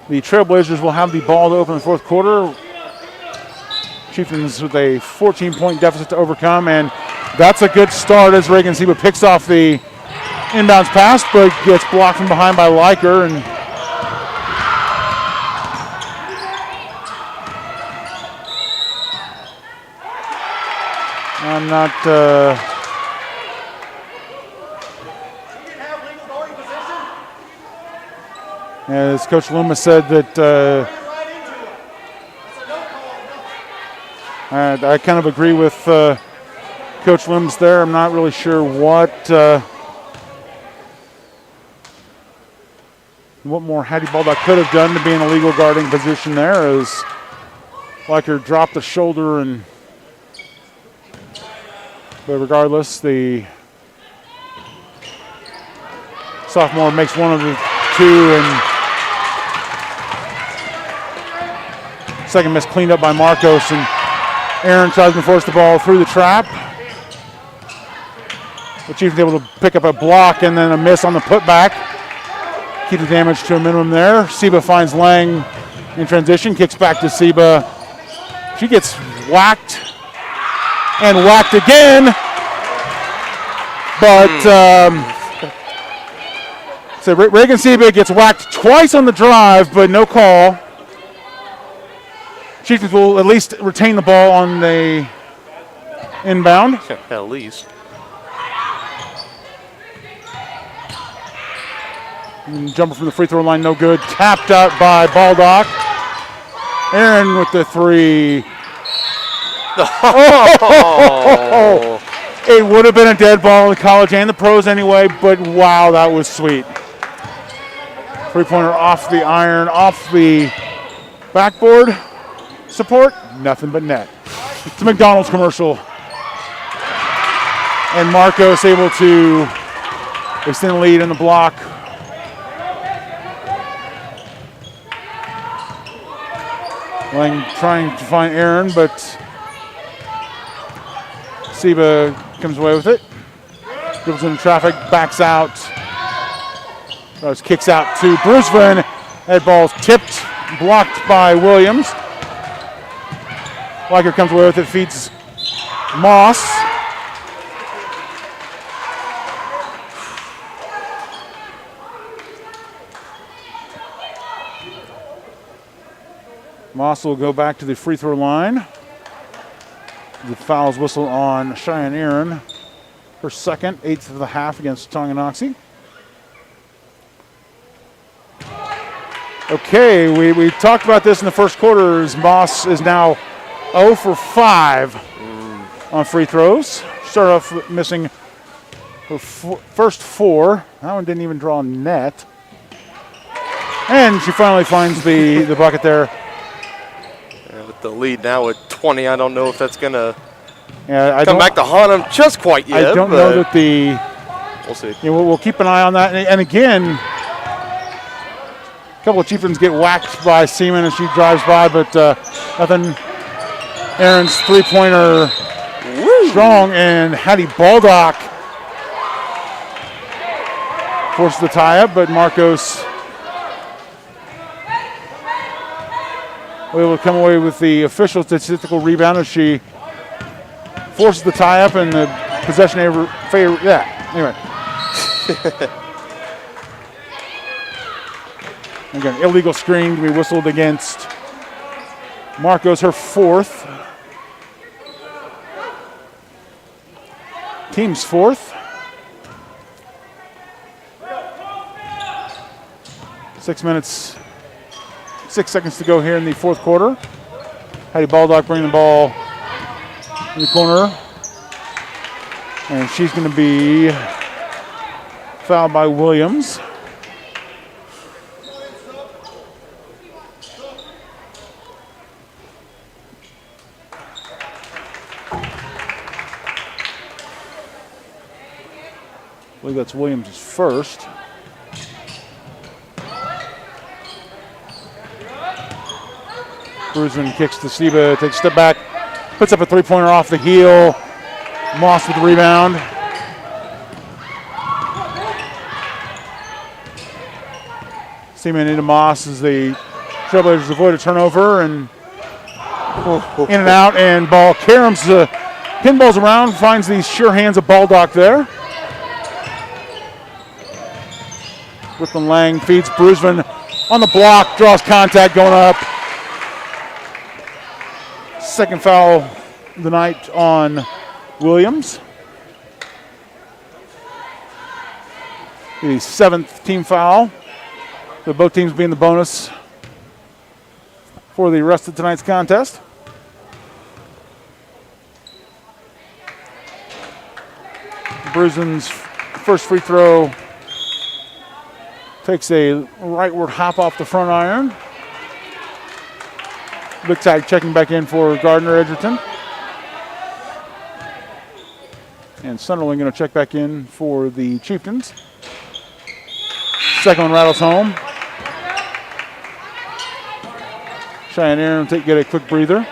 Speaker 1: The Trailblazers will have the ball to open the fourth quarter. Chieftains with a 14-point deficit to overcome, and that's a good start as Reagan Seba picks off the inbounds pass, but gets blocked from behind by Liker, and I'm not as Coach Loomis said that I kind of agree with Coach Loomis there. I'm not really sure what more Hattie Baldock could have done to be in a legal guarding position there, as Liker dropped the shoulder, and but regardless, the Sophomore makes one of the two, and second miss cleaned up by Marcos, and Aaron tries to force the ball through the trap. The Chiefs able to pick up a block and then a miss on the putback. Keep the damage to a minimum there. Seba finds Lang in transition, kicks back to Seba. She gets whacked and whacked again. But so Reagan Seba gets whacked twice on the drive, but no call. Chiefs will at least retain the ball on the inbound.
Speaker 12: At least.
Speaker 1: And jumper from the free throw line, no good. Tapped out by Baldock. Aaron with the three. Oh! It would have been a dead ball in the college and the pros anyway, but wow, that was sweet. Three-pointer off the iron, off the backboard. Support, nothing but net. It's a McDonald's commercial. And Marcos able to extend the lead in the block. Lang trying to find Aaron, but Seba comes away with it. Dribbles into traffic, backs out. Kicks out to Brusvin. That ball's tipped, blocked by Williams. Liker comes away with it, feeds Moss. Moss will go back to the free throw line. The foul's whistle on Cheyenne Aaron. Her second, 8th of the half against Tonganoxie. Okay, we talked about this in the first quarter. Moss is now 0 for 5 on free throws. Started off missing her first 4. That one didn't even draw a net. And she finally finds the bucket there.
Speaker 12: With the lead now at 20, I don't know if that's going to
Speaker 1: come
Speaker 12: back to haunt them just quite yet.
Speaker 1: I don't know that the...
Speaker 12: We'll see.
Speaker 1: We'll keep an eye on that. And again, a couple of Chieftains get whacked by Seaman as she drives by, but nothing. Aaron's three-pointer strong, and Hattie Baldock forces the tie-up, but Marcos will come away with the official statistical rebound as she forces the tie-up and the possession favor. Yeah, anyway. Again, illegal screen to be whistled against Marcos, her 4th. Team's 4th. 6 minutes, 6 seconds to go here in the 4th quarter. Hattie Baldock bringing the ball in the corner. And she's going to be fouled by Williams. I believe that's Williams' first. Brusvin kicks to Seba, takes a step back, puts up a three-pointer off the heel. Moss with the rebound. Seaman into Moss as the Trailblazers avoid a turnover and in and out, and ball caroms, pinballs around, finds the sure hands of Baldock there. Brooklyn Lang feeds Brusvin on the block, draws contact going up. Second foul of the night on Williams. The 7th team foul. So both teams being the bonus for the rest of tonight's contest. Brusvin's first free throw takes a rightward hop off the front iron. Big tag checking back in for Gardner-Edgerton. And Sunderland going to check back in for the Chieftains. Second one rattles home. Cheyenne Aaron get a quick breather.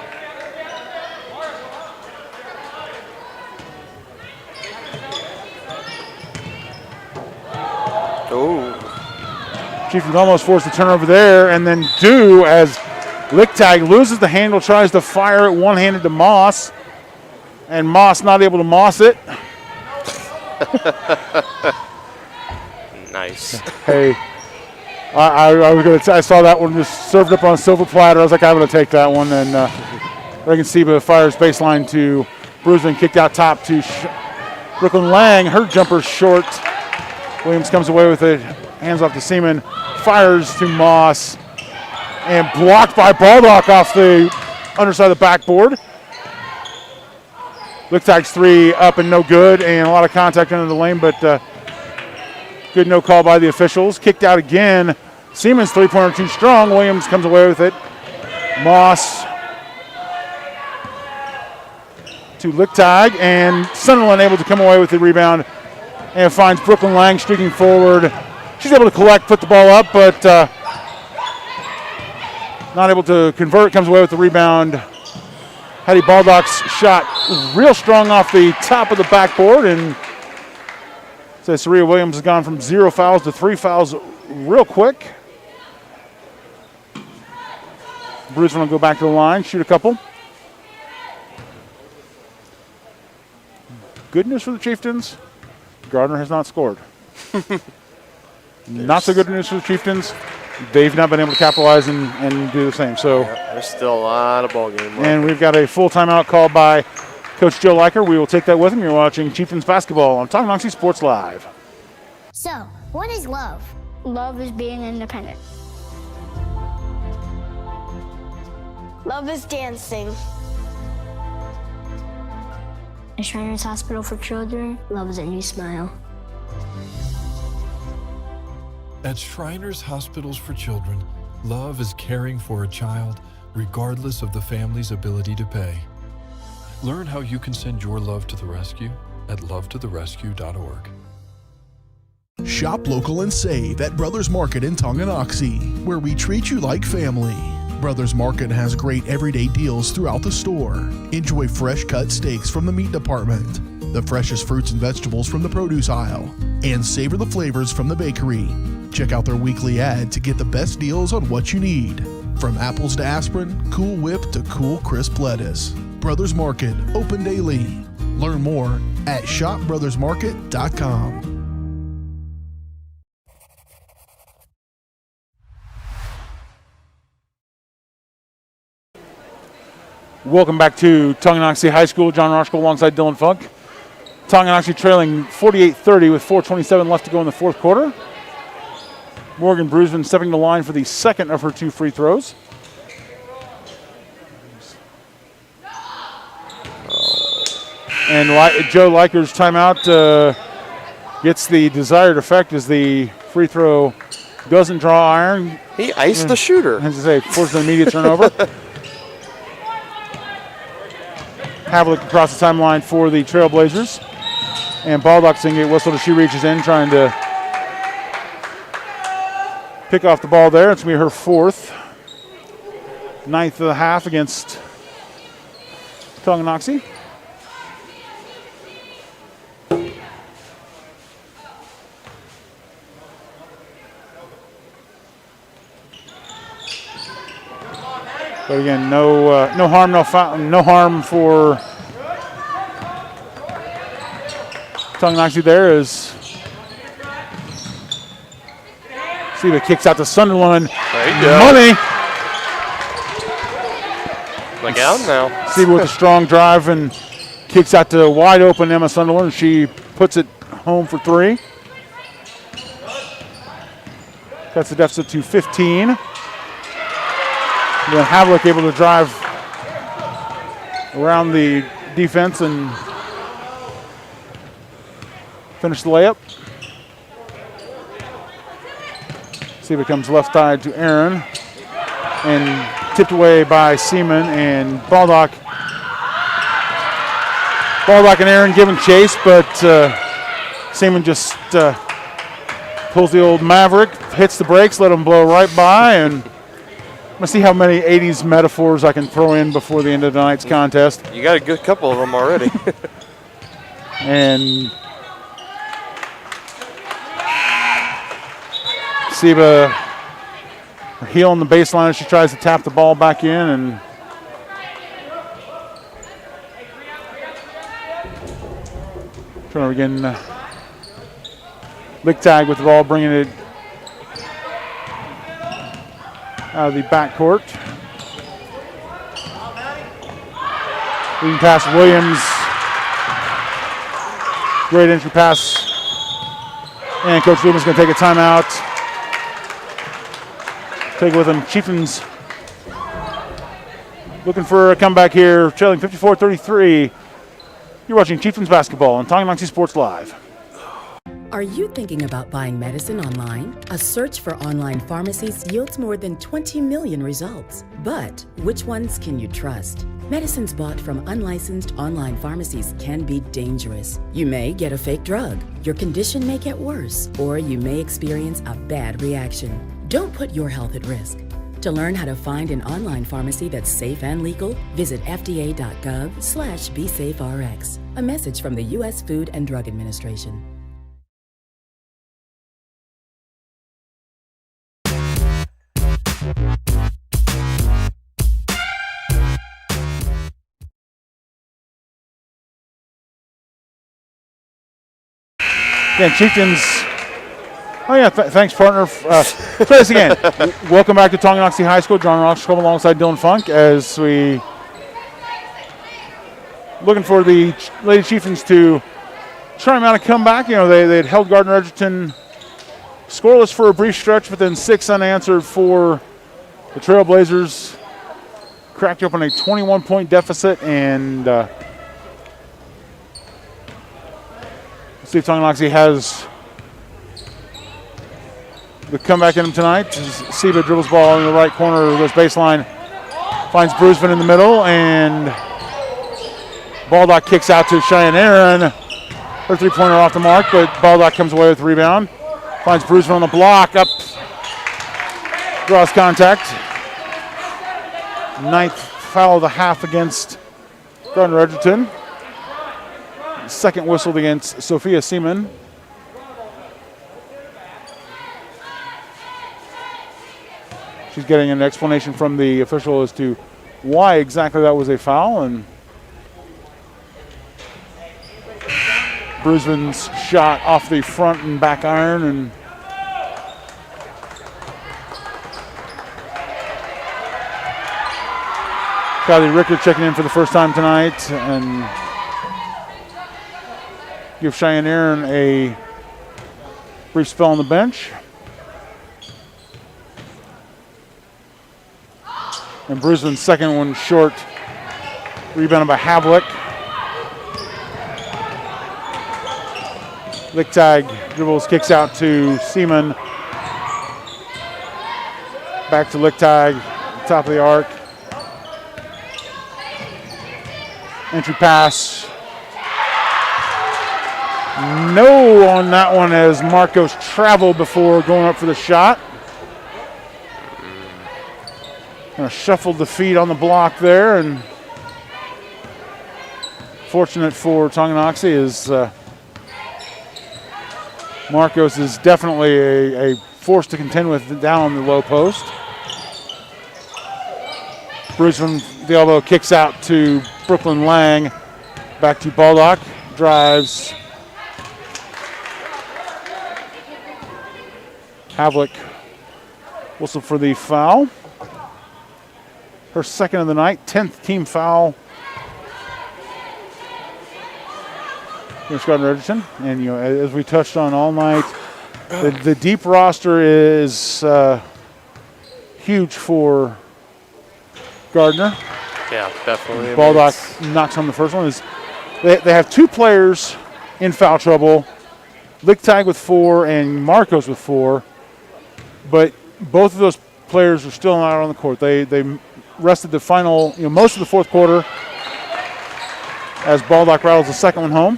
Speaker 1: Chieftains almost forced a turnover there, and then do as Lichtag loses the handle, tries to fire it one-handed to Moss, and Moss not able to moss it.
Speaker 12: Nice.
Speaker 1: Hey, I saw that one just served up on a silver platter. I was like, I'm going to take that one, and Reagan Seba fires baseline to Bruisman, kicked out top to Brooklyn Lang. Her jumper short. Williams comes away with it, hands off to Seaman, fires to Moss, and blocked by Baldock off the underside of the backboard. Lichtag's three up and no good, and a lot of contact under the lane, but good no call by the officials. Kicked out again. Seaman's three-pointer too strong. Williams comes away with it. Moss to Lichtag, and Sunderland able to come away with the rebound and finds Brooklyn Lang streaking forward. She's able to collect, put the ball up, but not able to convert. Comes away with the rebound. Hattie Baldock's shot real strong off the top of the backboard, and so Saria Williams has gone from 0 fouls to 3 fouls real quick. Bruce will go back to the line, shoot a couple. Good news for the Chieftains. Gardner has not scored. Not so good news for the Chieftains. They've not been able to capitalize and do the same. So
Speaker 12: there's still a lot of ball game left.
Speaker 1: And we've got a full timeout called by Coach Joe Liker. We will take that with him. You're watching Chieftains basketball on Tonganoxie Sports Live.
Speaker 9: So, what is love? Love is being independent. Love is dancing. At Shriners Hospital for Children, love is a new smile.
Speaker 21: At Shriners Hospitals for Children, love is caring for a child regardless of the family's ability to pay. Learn how you can send your love to the rescue at lovetotherescue.org.
Speaker 11: Shop local and save at Brothers Market in Tonganoxie, where we treat you like family. Brothers Market has great everyday deals throughout the store. Enjoy fresh cut steaks from the meat department, the freshest fruits and vegetables from the produce aisle, and savor the flavors from the bakery. Check out their weekly ad to get the best deals on what you need. From apples to aspirin, Cool Whip to cool crisp lettuce. Brothers Market, open daily. Learn more at shopbrothersmarket.com.
Speaker 1: Welcome back to Tonganoxie High School. John Roshko alongside Dylan Funk. Tonganoxie trailing 48-30 with 4:27 left to go in the fourth quarter. Morgan Bruisman stepping to the line for the second of her 2 free throws. And Joe Liker's timeout gets the desired effect as the free throw doesn't draw iron.
Speaker 12: He iced the shooter.
Speaker 1: As I say, forces an immediate turnover. Havlik across the timeline for the Trailblazers. And Baldock's going to get whistled as she reaches in, trying to pick off the ball there. It's going to be her fourth. 9th of the half against Tonganoxie. But again, no harm, no harm for Tonganoxie there as Siva kicks out to Sunderland.
Speaker 12: There you go.
Speaker 1: Money.
Speaker 12: Look out now.
Speaker 1: Siva with a strong drive and kicks out to wide open Emma Sunderland. She puts it home for 3. Cuts the deficit to 15. Then Havlik able to drive around the defense and finish the layup. Siva comes left side to Aaron and tipped away by Seaman and Baldock. Baldock and Aaron giving chase, but Seaman just Pulls the old Maverick, hits the brakes, let him blow right by, and I'm going to see how many 80s metaphors I can throw in before the end of tonight's contest.
Speaker 12: You got a good couple of them already.
Speaker 1: And Seba, her heel on the baseline as she tries to tap the ball back in, and trying to again lick tag with the ball, bringing it out of the backcourt. Leading pass Williams. Great entry pass. And Coach Loomis going to take a timeout. Take it with him. Chieftains looking for a comeback here, trailing 54-33. You're watching Chieftains basketball on Tonganoxie Sports Live.
Speaker 8: Are you thinking about buying medicine online? A search for online pharmacies yields more than 20 million results. But which ones can you trust? Medicines bought from unlicensed online pharmacies can be dangerous. You may get a fake drug, your condition may get worse, or you may experience a bad reaction. Don't put your health at risk. To learn how to find an online pharmacy that's safe and legal, visit fda.gov/BeSafeRx. A message from the U.S. Food and Drug Administration.
Speaker 1: Again, Chieftains. Oh, yeah, thanks, partner. Try this again. Welcome back to Tonganoxie High School. John Roxcombe alongside Dylan Funk as we looking for the Lady Chieftains to try and mount a comeback. You know, they had held Gardner-Edgerton scoreless for a brief stretch, but then 6 unanswered for the Trailblazers. Cracked open a 21-point deficit, and see if Tonganoxie has the comeback in him tonight. Seba dribbles ball in the right corner of this baseline. Finds Bruisman in the middle, and Baldock kicks out to Cheyenne Aaron. Her three-pointer off the mark, but Baldock comes away with the rebound. Finds Bruisman on the block, up, draws contact. 9th foul of the half against Gardner-Edgerton. Second whistled against Sophia Seaman. She's getting an explanation from the official as to why exactly that was a foul, and Bruisman's shot off the front and back iron, and Kylie Ricker checking in for the first time tonight, and give Cheyenne Aaron a brief spell on the bench. And Bruisman's second one short, rebounded by Havlick. Lichtag dribbles, kicks out to Seaman. Back to Lichtag, top of the arc. Entry pass. No on that one as Marcos traveled before going up for the shot. Kind of shuffled the feet on the block there, and fortunate for Tonganoxie is Marcos is definitely a force to contend with down on the low post. Bruisman, the elbow, kicks out to Brooklyn Lang. Back to Baldock, drives. Havlick whistled for the foul. Her second of the night, 10th team foul against Gardner-Edgerton. And you know, as we touched on all night, the deep roster is huge for Gardner.
Speaker 12: Yeah, definitely.
Speaker 1: Baldock knocks on the first one. They have 2 players in foul trouble, Lichtag with 4 and Marcos with 4, but both of those players are still not on the court. They rested the final, most of the fourth quarter as Baldock rattles the second one home.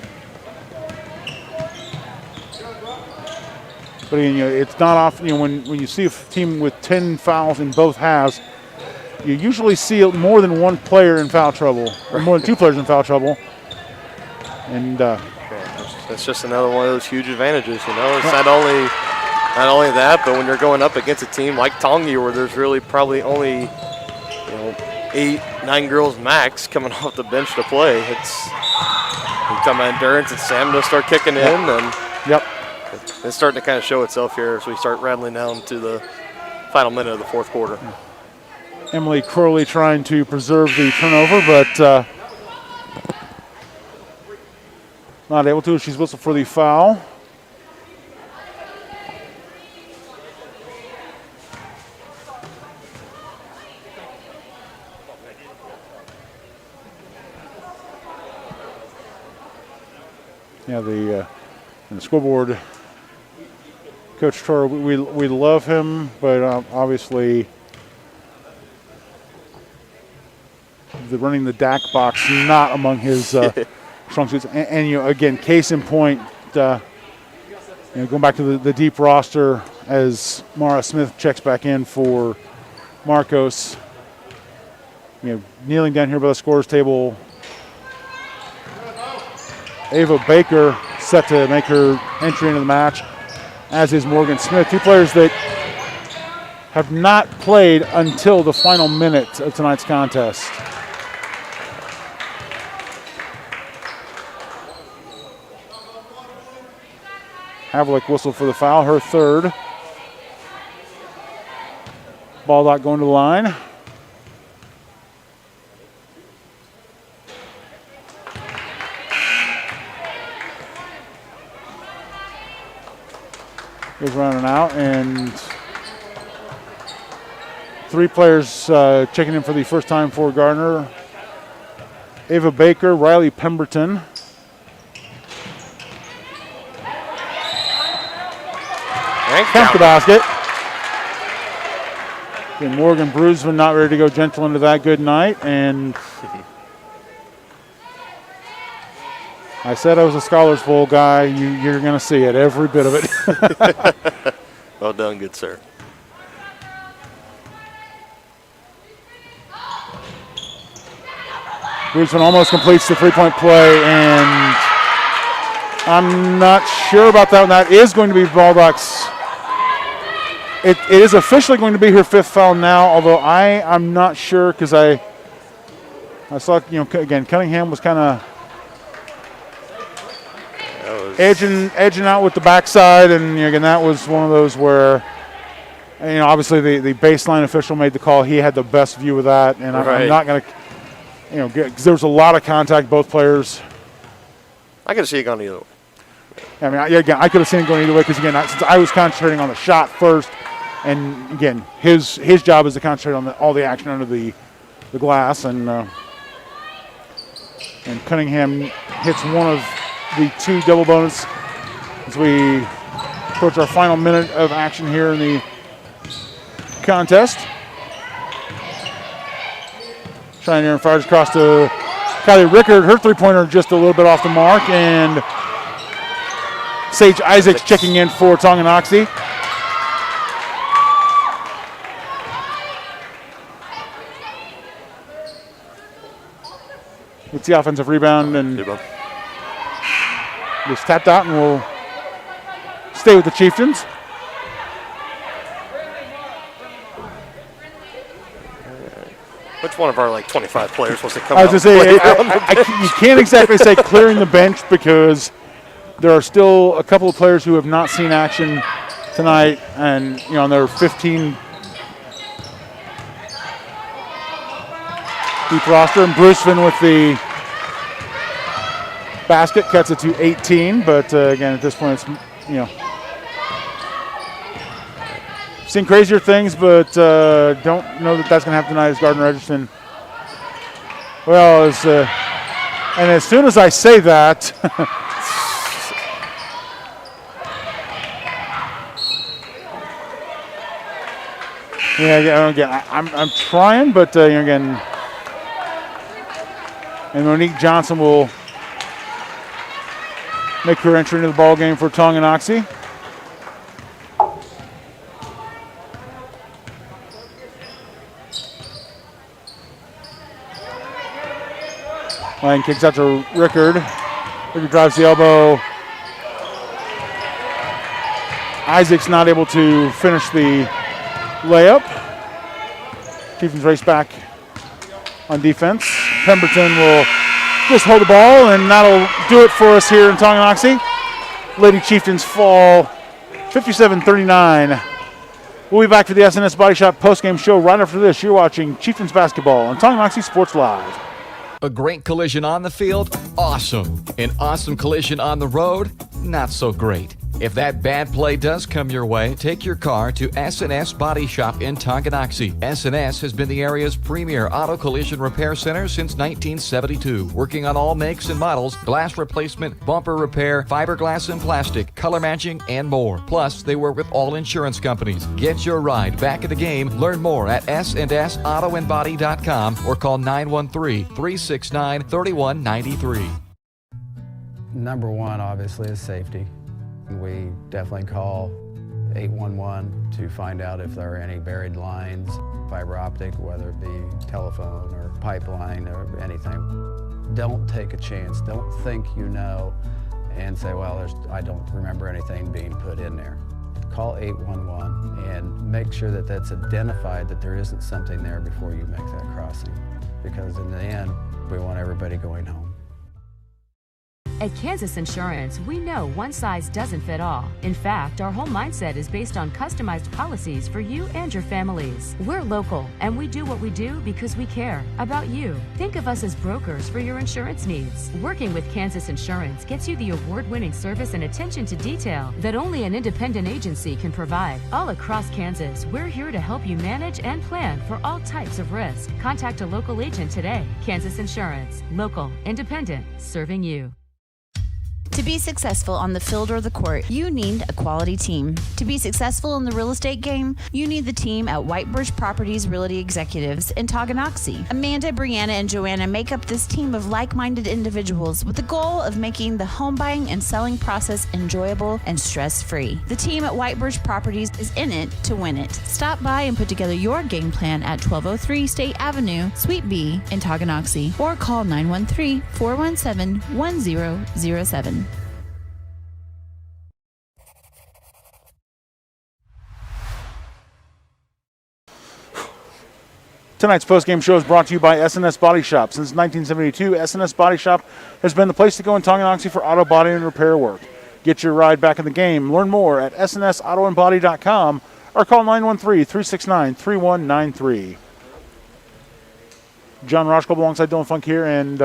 Speaker 1: But again, it's not often. When you see a team with 10 fouls in both halves, you usually see more than one player in foul trouble, or more than two players in foul trouble. And
Speaker 12: that's just another one of those huge advantages. It's not only that, but when you're going up against a team like Tongi, where there's really probably only 8, 9 girls max coming off the bench to play, it's talking about endurance and stamina start kicking in, and it's starting to kind of show itself here as we start rattling down to the final minute of the fourth quarter.
Speaker 1: Emily Crowley trying to preserve the turnover, but not able to. She's whistled for the foul. Yeah, the scoreboard, Coach Toro, we love him, but obviously running the DAC box not among his strong suits. And again, case in point, going back to the deep roster as Mara Smith checks back in for Marcos. Kneeling down here by the scorers table, Ava Baker set to make her entry into the match, as is Morgan Smith. Two players that have not played until the final minute of tonight's contest. Havlik whistled for the foul, her third. Baldock going to the line. Goes around and out, and 3 players checking in for the first time for Gardner. Ava Baker, Riley Pemberton. Counts the basket. And Morgan Bruisman not ready to go gentle into that good night. And I said I was a Scholars Bowl guy. You're going to see it, every bit of it.
Speaker 12: Well done, good sir.
Speaker 1: Bruisman almost completes the three-point play, and I'm not sure about that one. That is going to be Baldock's. It is officially going to be her 5th foul now, although I'm not sure, because I saw, again, Cunningham was kind of edging out with the backside, and again, that was one of those where, obviously the baseline official made the call. He had the best view of that, and I'm not going to, because there was a lot of contact, both players.
Speaker 12: I could see it going either way.
Speaker 1: I mean, again, I could have seen it going either way, because again, since I was concentrating on the shot first, and again, his job is to concentrate on all the action under the glass, and Cunningham hits one of the 2 double bonus as we approach our final minute of action here in the contest. Trying here and fires across to Kylie Rickard. Her three-pointer just a little bit off the mark, and Sage Isaacs checking in for Tonganoxie. It's the offensive rebound, and just tapped out, and we'll stay with the Chieftains.
Speaker 12: Which one of our 25 players wants to come
Speaker 1: I
Speaker 12: out?
Speaker 1: was going to say, you can't exactly say clearing the bench, because there are still a couple of players who have not seen action tonight, and on their 15 deep roster. And Bruceman with the basket cuts it to 18, but again, at this point, it's seen crazier things, but don't know that that's going to happen tonight as Gardner-Edgerton. Well, and as soon as I say that, again, I'm trying, but again, and Monique Johnson will make her entry into the ball game for Tonganoxie. Lang kicks out to Rickard. Rickard drives the elbow. Isaac's not able to finish the layup. Chieftains race back on defense. Pemberton will just hold the ball, and that'll do it for us here in Tonganoxie. Lady Chieftains fall 57-39. We'll be back for the SNS Body Shop postgame show right after this. You're watching Chieftains basketball on Tonganoxie Sports Live.
Speaker 17: A great collision on the field? Awesome. An awesome collision on the road? Not so great. If that bad play does come your way, take your car to SNS Body Shop in Tonganoxie. SNS has been the area's premier auto collision repair center since 1972, working on all makes and models, glass replacement, bumper repair, fiberglass and plastic, color matching, and more. Plus, they work with all insurance companies. Get your ride back in the game. Learn more at S&SAutoandBody.com or call 913-369-3193.
Speaker 7: Number one, obviously, is safety. We definitely call 811 to find out if there are any buried lines, fiber optic, whether it be telephone or pipeline or anything. Don't take a chance. Don't think you know and say, well, I don't remember anything being put in there. Call 811 and make sure that that's identified, that there isn't something there before you make that crossing. Because in the end, we want everybody going home.
Speaker 14: At Kansas Insurance, we know one size doesn't fit all. In fact, our whole mindset is based on customized policies for you and your families. We're local, and we do what we do because we care about you. Think of us as brokers for your insurance needs. Working with Kansas Insurance gets you the award-winning service and attention to detail that only an independent agency can provide. All across Kansas, we're here to help you manage and plan for all types of risk. Contact a local agent today. Kansas Insurance. Local, independent, serving you.
Speaker 13: To be successful on the field or the court, you need a quality team. To be successful in the real estate game, you need the team at White Birch Properties Realty Executives in Tonganoxie. Amanda, Brianna, and Joanna make up this team of like-minded individuals with the goal of making the home buying and selling process enjoyable and stress-free. The team at White Birch Properties is in it to win it. Stop by and put together your game plan at 1203 State Avenue, Suite B in Tonganoxie, or call 913-417-1007.
Speaker 1: Tonight's postgame show is brought to you by SNS Body Shop. Since 1972, SNS Body Shop has been the place to go in Tonganoxie for auto body and repair work. Get your ride back in the game. Learn more at SNSAutoandBody.com or call 913-369-3193. John Roshkob alongside Dylan Funk here, and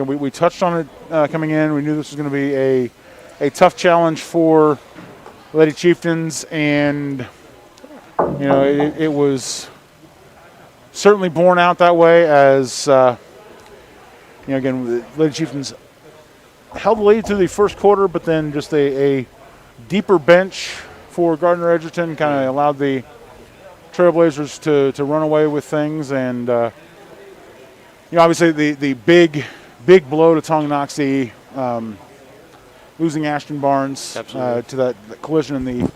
Speaker 1: we touched on it coming in. We knew this was going to be a tough challenge for Lady Chieftains, and it was certainly borne out that way as, again, the Lady Chieftains held the lead through the first quarter, but then just a deeper bench for Gardner-Edgerton kind of allowed the Trailblazers to run away with things. And, obviously the big blow to Tonganoxie, losing Ashton Barnes to that collision in the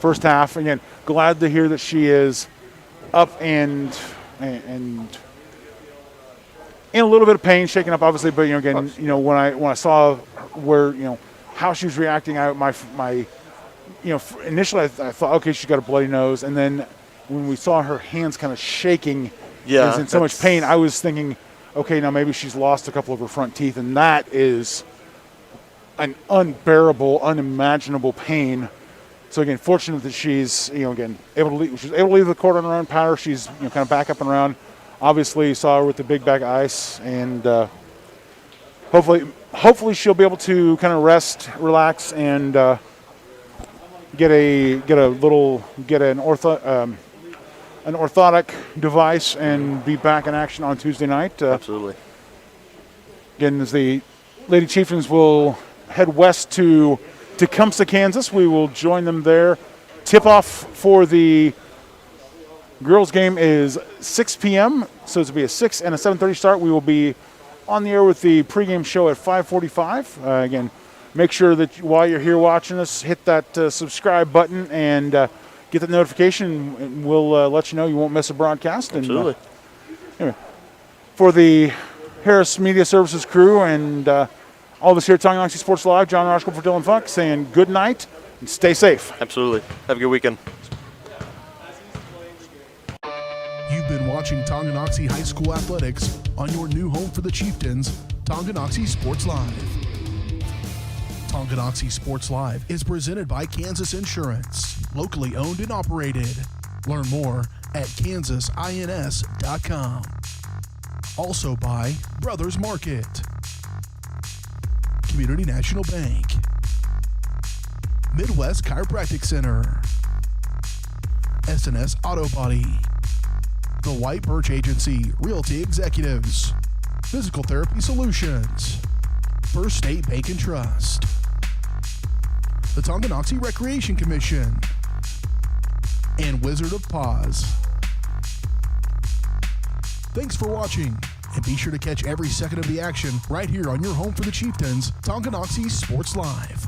Speaker 1: first half. Again, glad to hear that she is up and in a little bit of pain, shaken up, obviously. But when I saw how she was reacting, initially I thought, okay, she's got a bloody nose, and then when we saw her hands kind of shaking, and in so much pain, I was thinking, okay, now maybe she's lost a couple of her front teeth, and that is an unbearable, unimaginable pain. So again, fortunate that she's able to leave the court on her own power. She's kind of back up and around. Obviously, you saw her with the big bag of ice, and hopefully she'll be able to kind of rest, relax, and get an orthotic device and be back in action on Tuesday night.
Speaker 12: Absolutely.
Speaker 1: Again, as the Lady Chieftains will head west to Tecumseh, Kansas. We will join them there. Tip-off for the girls' game is 6 p.m., so it'll be a 6 and a 7:30 start. We will be on the air with the pregame show at 5:45. Again, make sure that while you're here watching us, hit that subscribe button and get the notification, and we'll let you know you won't miss a broadcast.
Speaker 12: Absolutely.
Speaker 1: And, anyway, for the Harris Media Services crew and all of us here at Tonganoxie Sports Live, John Roscoe for Dylan Funk, saying good night and stay safe.
Speaker 12: Absolutely. Have a good weekend.
Speaker 11: You've been watching Tonganoxie High School Athletics on your new home for the Chieftains, Tonganoxie Sports Live. Tonganoxie Sports Live is presented by Kansas Insurance, locally owned and operated. Learn more at kansasins.com. Also by Brothers Market, Community National Bank, Midwest Chiropractic Center, SNS Auto Body, The White Birch Agency Realty Executives, Physical Therapy Solutions, First State Bank and Trust, the Tonganoxie Recreation Commission, and Wizard of Paws. Thanks for watching, and be sure to catch every second of the action right here on your home for the Chieftains, Tonganoxie Sports Live.